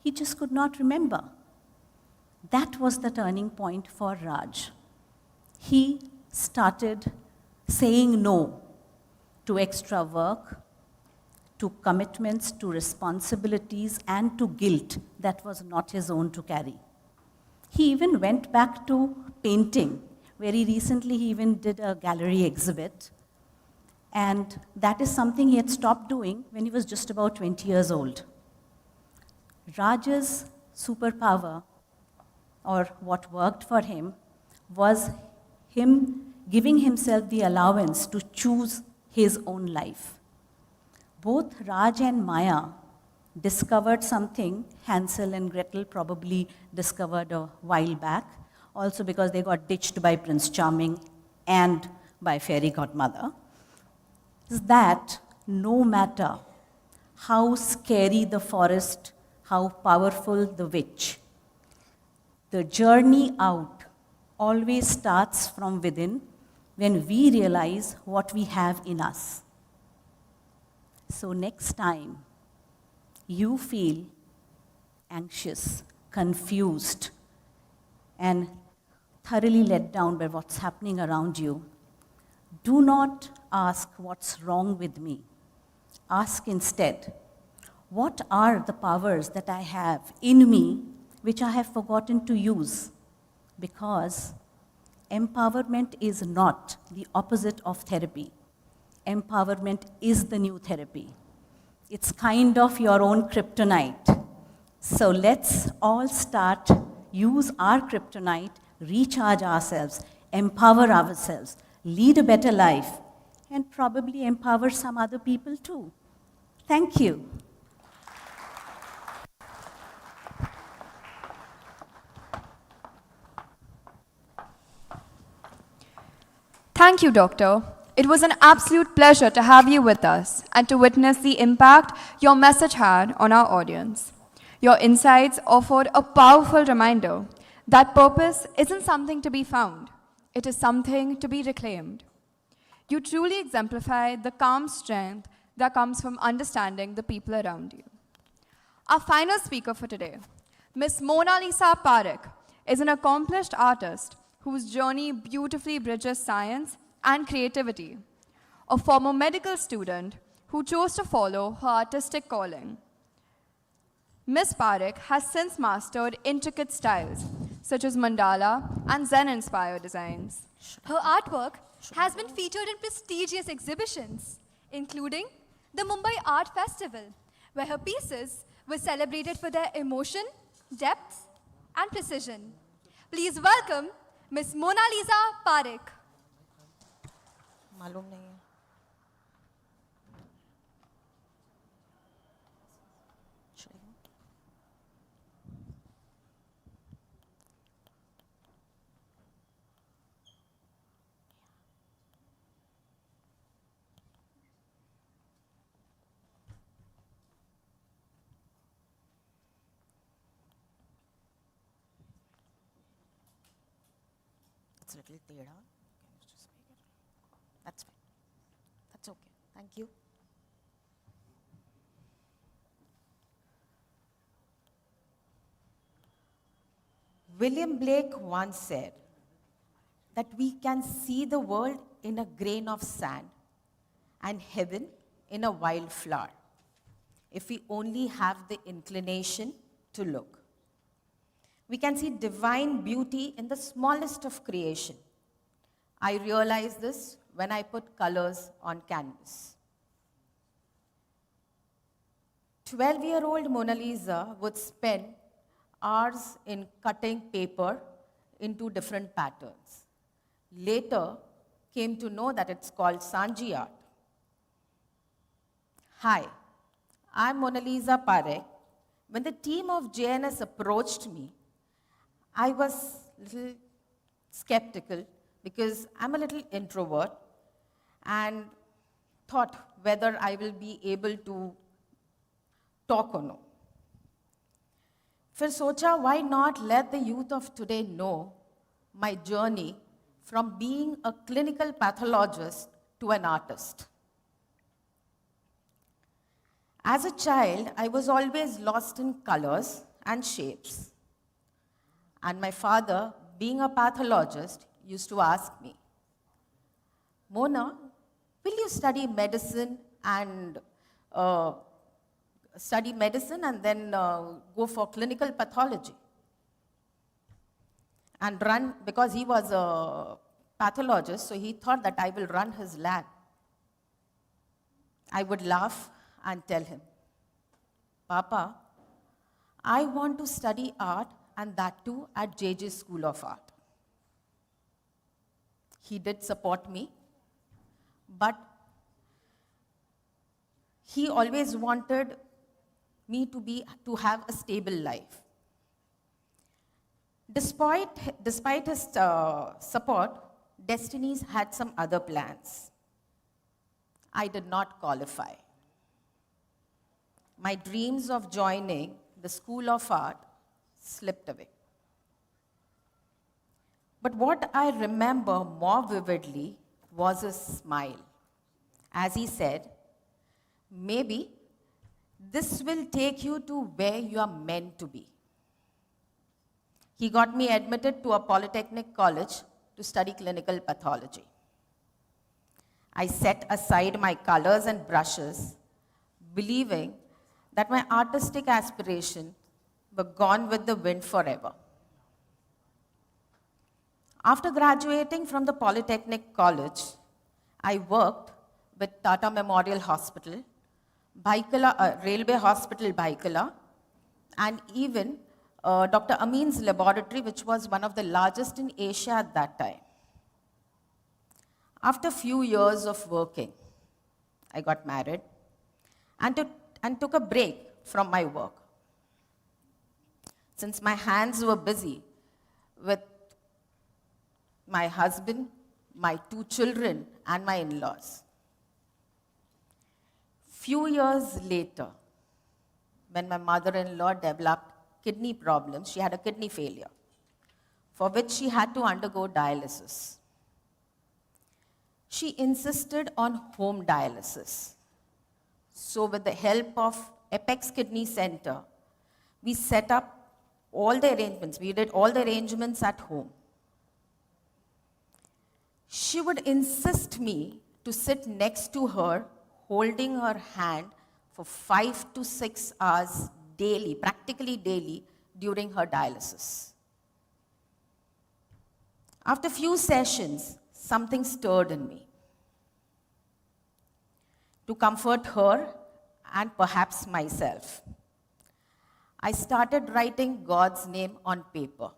[SPEAKER 8] He just could not remember. That was the turning point for Raj. He started saying no to extra work, to commitments, to responsibilities, and to guilt that was not his own to carry. He even went back to painting. Very recently, he even did a gallery exhibit. And that is something he had stopped doing when he was just about 20 years old. Raj's superpower, or what worked for him, was him giving himself the allowance to choose his own life. Both Raj and Maya discovered something Hansel and Gretel probably discovered a while back, also because they got ditched by Prince Charming and by Fairy Godmother, is that no matter how scary the forest, how powerful the witch, the journey out always starts from within when we realize what we have in us. So next time you feel anxious, confused, and thoroughly let down by what's happening around you, do not ask what's wrong with me. Ask instead, what are the powers that I have in me which I have forgotten to use? Because empowerment is not the opposite of therapy. Empowerment is the new therapy. It's kind of your own kryptonite. So let's all start, use our kryptonite, recharge ourselves, empower ourselves, lead a better life, and probably empower some other people too. Thank you.
[SPEAKER 1] Thank you, Doctor. It was an absolute pleasure to have you with us and to witness the impact your message had on our audience. Your insights offered a powerful reminder that purpose isn't something to be found, it is something to be reclaimed. You truly exemplify the calm strength that comes from understanding the people around you. Our final speaker for today, Miss Mona Lisa Parekh, is an accomplished artist whose journey beautifully bridges science and creativity, a former medical student who chose to follow her artistic calling. Miss Parekh has since mastered intricate styles, such as mandala and Zen-inspired designs.
[SPEAKER 2] Her artwork has been featured in prestigious exhibitions, including the Mumbai Art Festival, where her pieces were celebrated for their emotion, depth, and precision. Please welcome Miss Mona Lisa Parekh.
[SPEAKER 3] मालूम नहीं है It's a little teda. Can you just make it? That's fine. That's okay. Thank you. William Blake once said that we can see the world in a grain of sand and heaven in a wild flower if we only have the inclination to look. We can see divine beauty in the smallest of creation. I realized this when I put colors on canvas. 12-year-old Mona Lisa would spend hours in cutting paper into different patterns. Later, came to know that it's called Sanji art. Hi, I'm Mona Lisa Parekh. When the team of JNS approached me, I was a little skeptical because I'm a little introvert and thought whether I will be able to talk or no. फिर सोचा, why not let the youth of today know my journey from being a clinical pathologist to an artist. As a child, I was always lost in colors and shapes. And my father, being a pathologist, used to ask me, Mona, will you study medicine and then go for clinical pathology? And run, because he was a pathologist, so he thought that I will run his lab. I would laugh and tell him, Papa, I want to study art, and that too at JJ School of Art. He did support me, but he always wanted me to have a stable life. Despite his support, Destinies had some other plans. I did not qualify. My dreams of joining the School of Art slipped away. But what I remember more vividly was his smile. As he said, maybe this will take you to where you are meant to be. He got me admitted to a polytechnic college to study clinical pathology. I set aside my colors and brushes, believing that my artistic aspirations were gone with the wind forever. After graduating from the Polytechnic College, I worked with Tata Memorial Hospital, Railway Hospital Baikala, and even Dr. Amin's laboratory, which was one of the largest in Asia at that time. After a few years of working, I got married and took a break from my work. Since my hands were busy with my husband, my 2 children, and my in-laws. Few years later, when my mother-in-law developed kidney problems, she had a kidney failure, for which she had to undergo dialysis. She insisted on home dialysis. So with the help of Apex Kidney Center, we set up all the arrangements. We did all the arrangements at home. She would insist me to sit next to her, holding her hand for 5 to 6 hours
[SPEAKER 9] daily, practically daily, during her dialysis. After a few sessions, something stirred in me. To comfort her and perhaps myself, I started writing God's name on paper.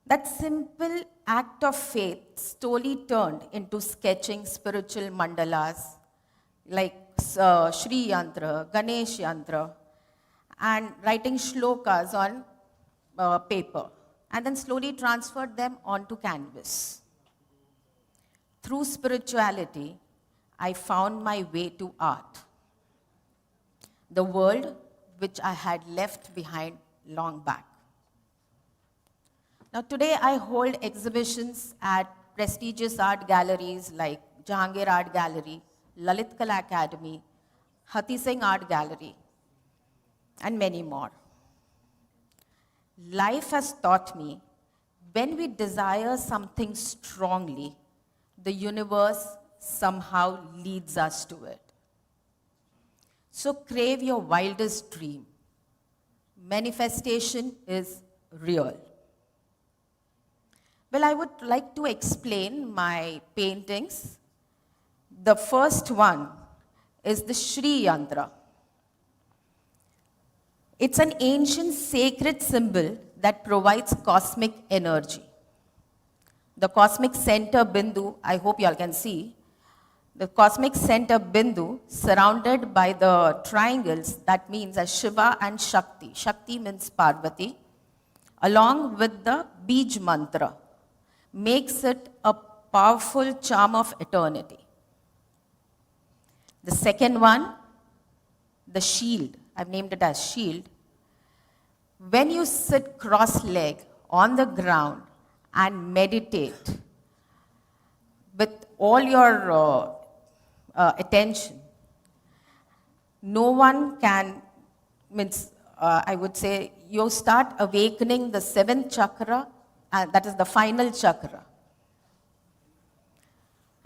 [SPEAKER 9] That simple act of faith slowly turned into sketching spiritual mandalas like Shri Yantra, Ganesh Yantra, and writing shlokas on paper, and then slowly transferred them onto canvas. Through spirituality, I found my way to art, the world which I had left behind long back. Now today I hold exhibitions at prestigious art galleries like Jahangir Art Gallery, Lalit Kala Academy, Hati Singh Art Gallery, and many more. Life has taught me when we desire something strongly, the universe somehow leads us to it. So crave your wildest dream. Manifestation is real. Well, I would like to explain my paintings. The first one is the Shri Yantra. It's an ancient sacred symbol that provides cosmic energy. The cosmic center Bindu, I hope you all can see, the cosmic center Bindu surrounded by the triangles, that means as Shiva and Shakti. Shakti means Parvati, along with the Bij mantra, makes it a powerful charm of eternity. The second one, the shield, I've named it as shield. When you sit cross-legged on the ground and meditate with all your attention, no one can, I would say, you start awakening the seventh chakra, and that is the final chakra,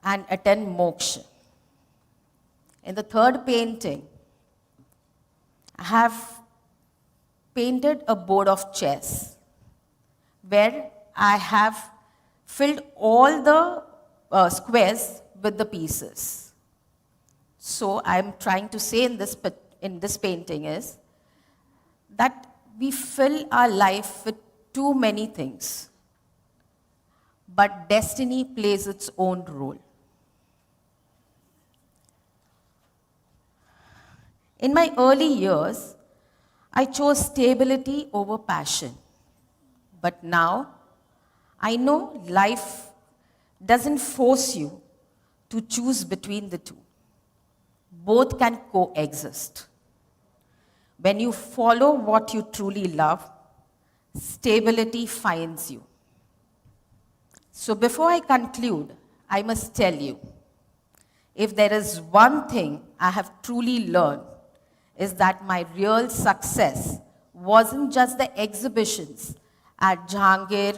[SPEAKER 9] and attain moksha. In the third painting, I have painted a board of chess where I have filled all the squares with the pieces. So I'm trying to say in this painting is that we fill our life with too many things, but destiny plays its own role. In my early years, I chose stability over passion. But now, I know life doesn't force you to choose between the two. Both can coexist. When you follow what you truly love, stability finds you. So before I conclude, I must tell you, if there is one thing I have truly learned, is that my real success wasn't just the exhibitions at Jahangir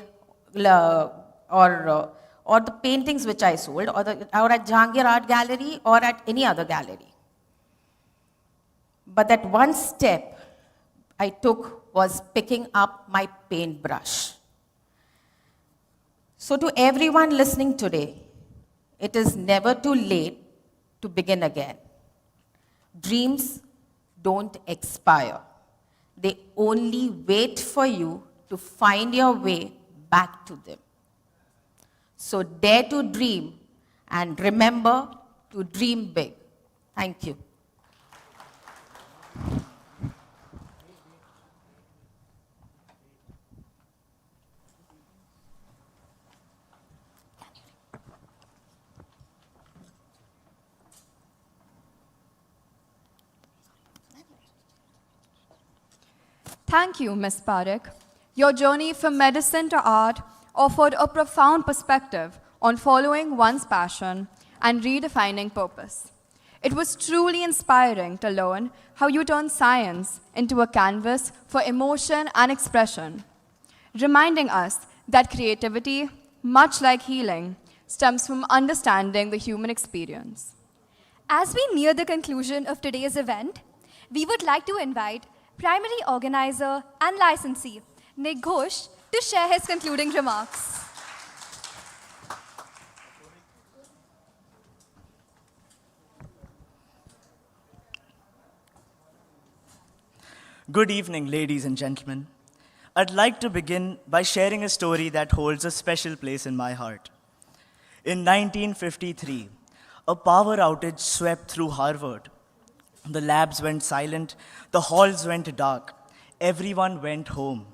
[SPEAKER 9] or the paintings which I sold, or at Jahangir Art Gallery or at any other gallery. But that one step I took was picking up my paintbrush. So to everyone listening today, it is never too late to begin again. Dreams don't expire. They only wait for you to find your way back to them. So dare to dream and remember to dream big. Thank you.
[SPEAKER 1] Thank you, Ms. Parekh. Your journey from medicine to art offered a profound perspective on following one's passion and redefining purpose. It was truly inspiring to learn how you turn science into a canvas for emotion and expression, reminding us that creativity, much like healing, stems from understanding the human experience.
[SPEAKER 2] As we near the conclusion of today's event, we would like to invite primary organizer and licensee Nick Ghosh to share his concluding remarks.
[SPEAKER 10] Good evening, ladies and gentlemen. I'd like to begin by sharing a story that holds a special place in my heart. In 1953, a power outage swept through Harvard. The labs went silent, the halls went dark, everyone went home.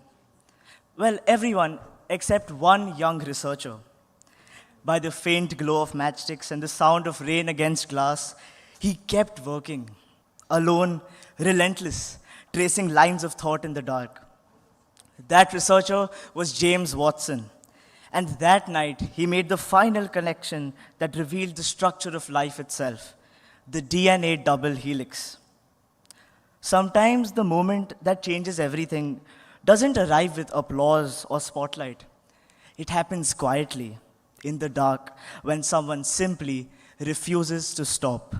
[SPEAKER 10] Well, everyone except one young researcher. By the faint glow of matchsticks and the sound of rain against glass, he kept working, alone, relentless, tracing lines of thought in the dark. That researcher was James Watson, and that night he made the final connection that revealed the structure of life itself, the DNA double helix. Sometimes the moment that changes everything doesn't arrive with applause or spotlight. It happens quietly, in the dark, when someone simply refuses to stop.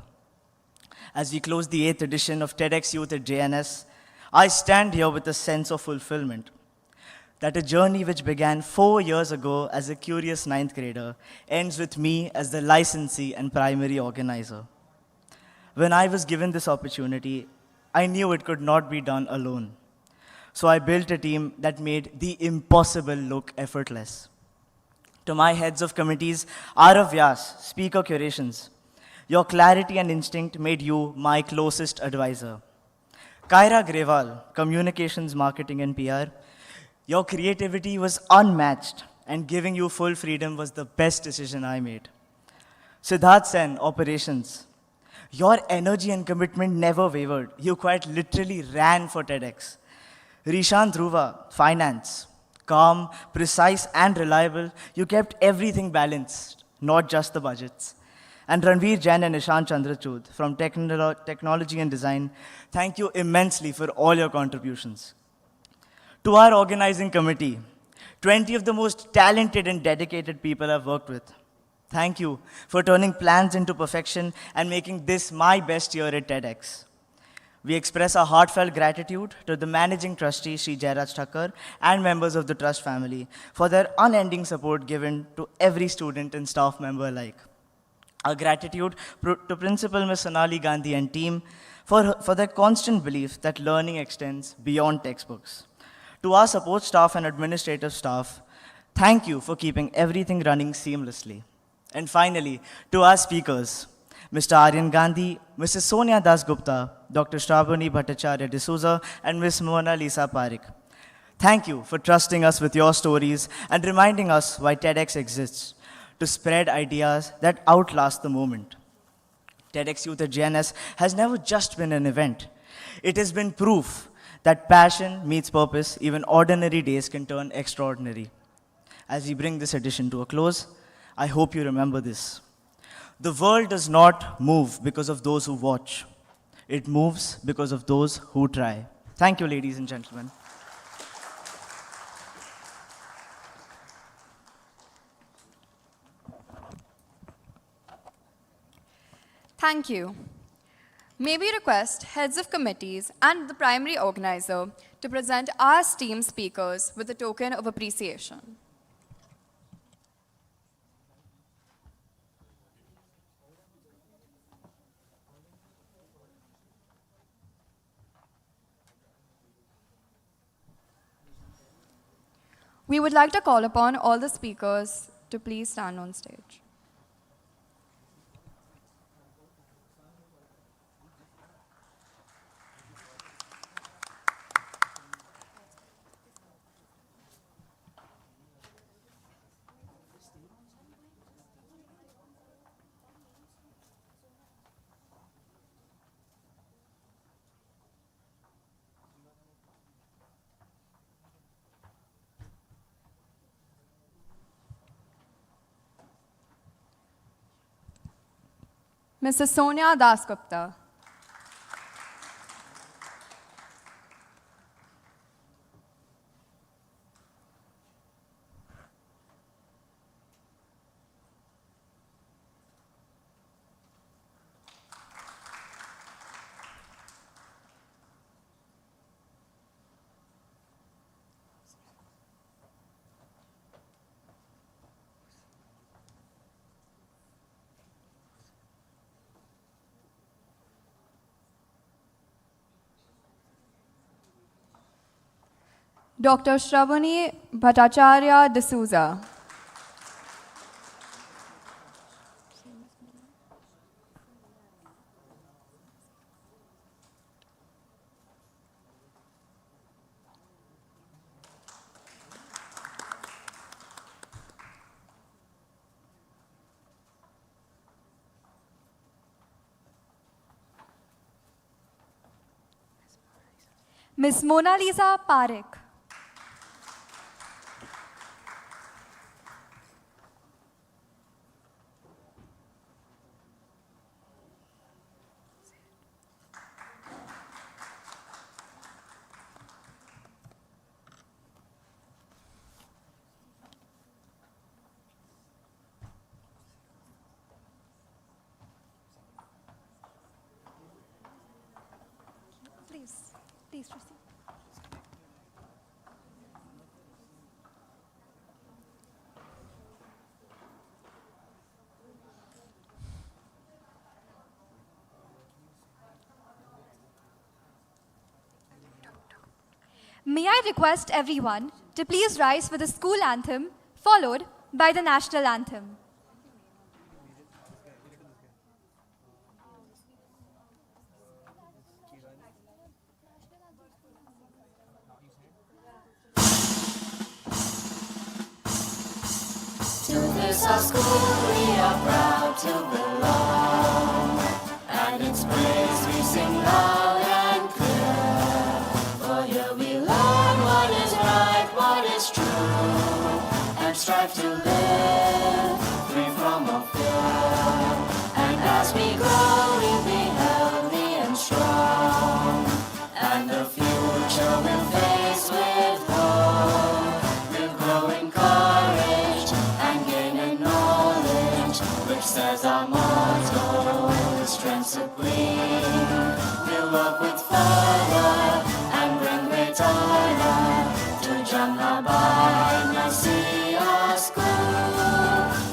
[SPEAKER 10] As we close the 8th edition of TEDxYouth at JNS, I stand here with a sense of fulfillment. That a journey which began 4 years ago as a curious 9th grader ends with me as the licensee and primary organizer. When I was given this opportunity, I knew it could not be done alone. So I built a team that made the impossible look effortless. To my heads of committees, Arav Vyas, speaker curations, your clarity and instinct made you my closest advisor. Kaira Grewal, communications, marketing, and PR, your creativity was unmatched, and giving you full freedom was the best decision I made. Siddharth Sen, operations. Your energy and commitment never wavered. You quite literally ran for TEDx. Rishant Dhruva, finance. Calm, precise, and reliable, you kept everything balanced, not just the budgets. And Ranveer Jain and Nishant Chandrachud from Technology and Design, thank you immensely for all your contributions. To our organizing committee, 20 of the most talented and dedicated people I've worked with, thank you for turning plans into perfection and making this my best year at TEDx. We express our heartfelt gratitude to the managing trustee, Sri Jairaj Thakkar, and members of the trust family for their unending support given to every student and staff member alike. Our gratitude to Principal Ms. Sonali Gandhi and team for their constant belief that learning extends beyond textbooks. To our support staff and administrative staff, thank you for keeping everything running seamlessly. And finally, to our speakers, Mr. Aryan Gandhi, Mrs. Sonia Das Gupta, Dr. Shravani Bhattacharya D'Souza, and Ms. Mona Lisa Parik. Thank you for trusting us with your stories and reminding us why TEDx exists, to spread ideas that outlast the moment. TEDxYouth at JNS has never just been an event. It has been proof that passion meets purpose, even ordinary days can turn extraordinary. As we bring this edition to a close, I hope you remember this. The world does not move because of those who watch. It moves because of those who try. Thank you, ladies and gentlemen.
[SPEAKER 1] Thank you. May we request heads of committees and the primary organizer to present our esteemed speakers with a token of appreciation. We would like to call upon all the speakers to please stand on stage. Mrs. Sonia Das Gupta. Dr. Shravani Bhattacharya D'Souza.
[SPEAKER 2] Miss Mona Lisa Parekh. Please proceed. May I request everyone to please rise for the school anthem, followed by the national anthem.
[SPEAKER 3] To this our school we are proud to belong, and its praise we sing loud and clear. For here we learn what is right, what is true, and strive to live free from all fear. And as we grow we'll be healthy and strong, and the future we'll face with hope. We'll grow in courage and gain in knowledge, which says our motto is strength supreme. We'll work with fervor and bring great honor to Jamnabai Nasiya School.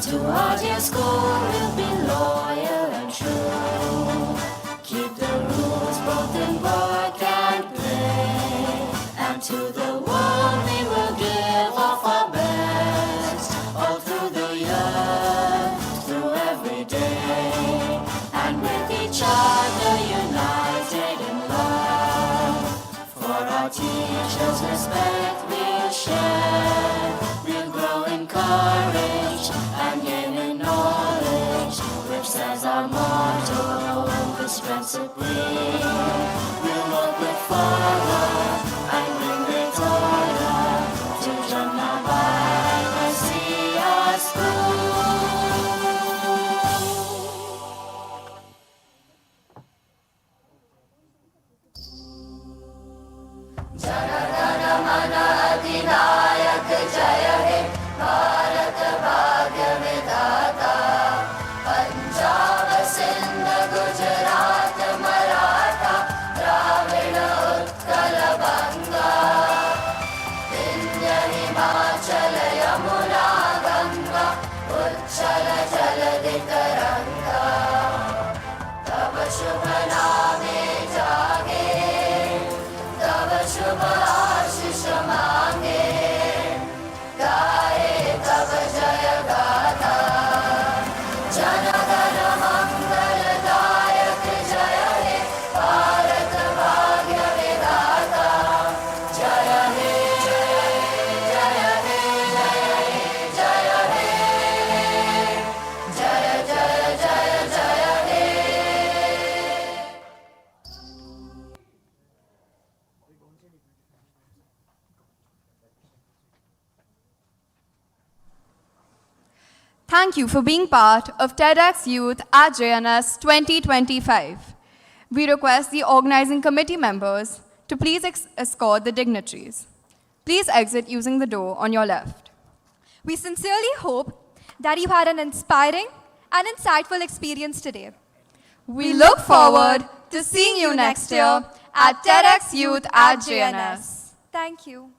[SPEAKER 3] To our dear school we'll be loyal and true. Keep the rules both in work and play, and to the world we will give of our best, all through the year, through every day, and with each other united in love. For our teachers respect we'll share, we'll grow in courage and gain in knowledge, which says our motto is strength supreme. We'll work with fervor and bring great honor to Jamnabai Nasiya School. Janagana Mana Adhinayak Jaya He Bharat Bhagya Vidhata, Punjab Sindh Gujarat Maratha Dravida Utkal Banga, Vindhya Himachala Yamuna Ganga, Uchchala Jaladi Taranga. Tava Shubha Name Jage, Tava Shubha Ashish Mange, Gaye Tava Jaya Gatha. Janagana Mangala Dayak Jaya He Bharat Bhagya Vidhata, Jaya He, Jaya He, Jaya He, Jaya He, Jaya Jaya Jaya Jaya He.
[SPEAKER 1] Thank you for being part of TEDxYouth JNS 2025. We request the organizing committee members to please escort the dignitaries. Please exit using the door on your left.
[SPEAKER 2] We sincerely hope that you had an inspiring and insightful experience today.
[SPEAKER 1] We look forward to seeing you next year at TEDxYouth JNS.
[SPEAKER 2] Thank you.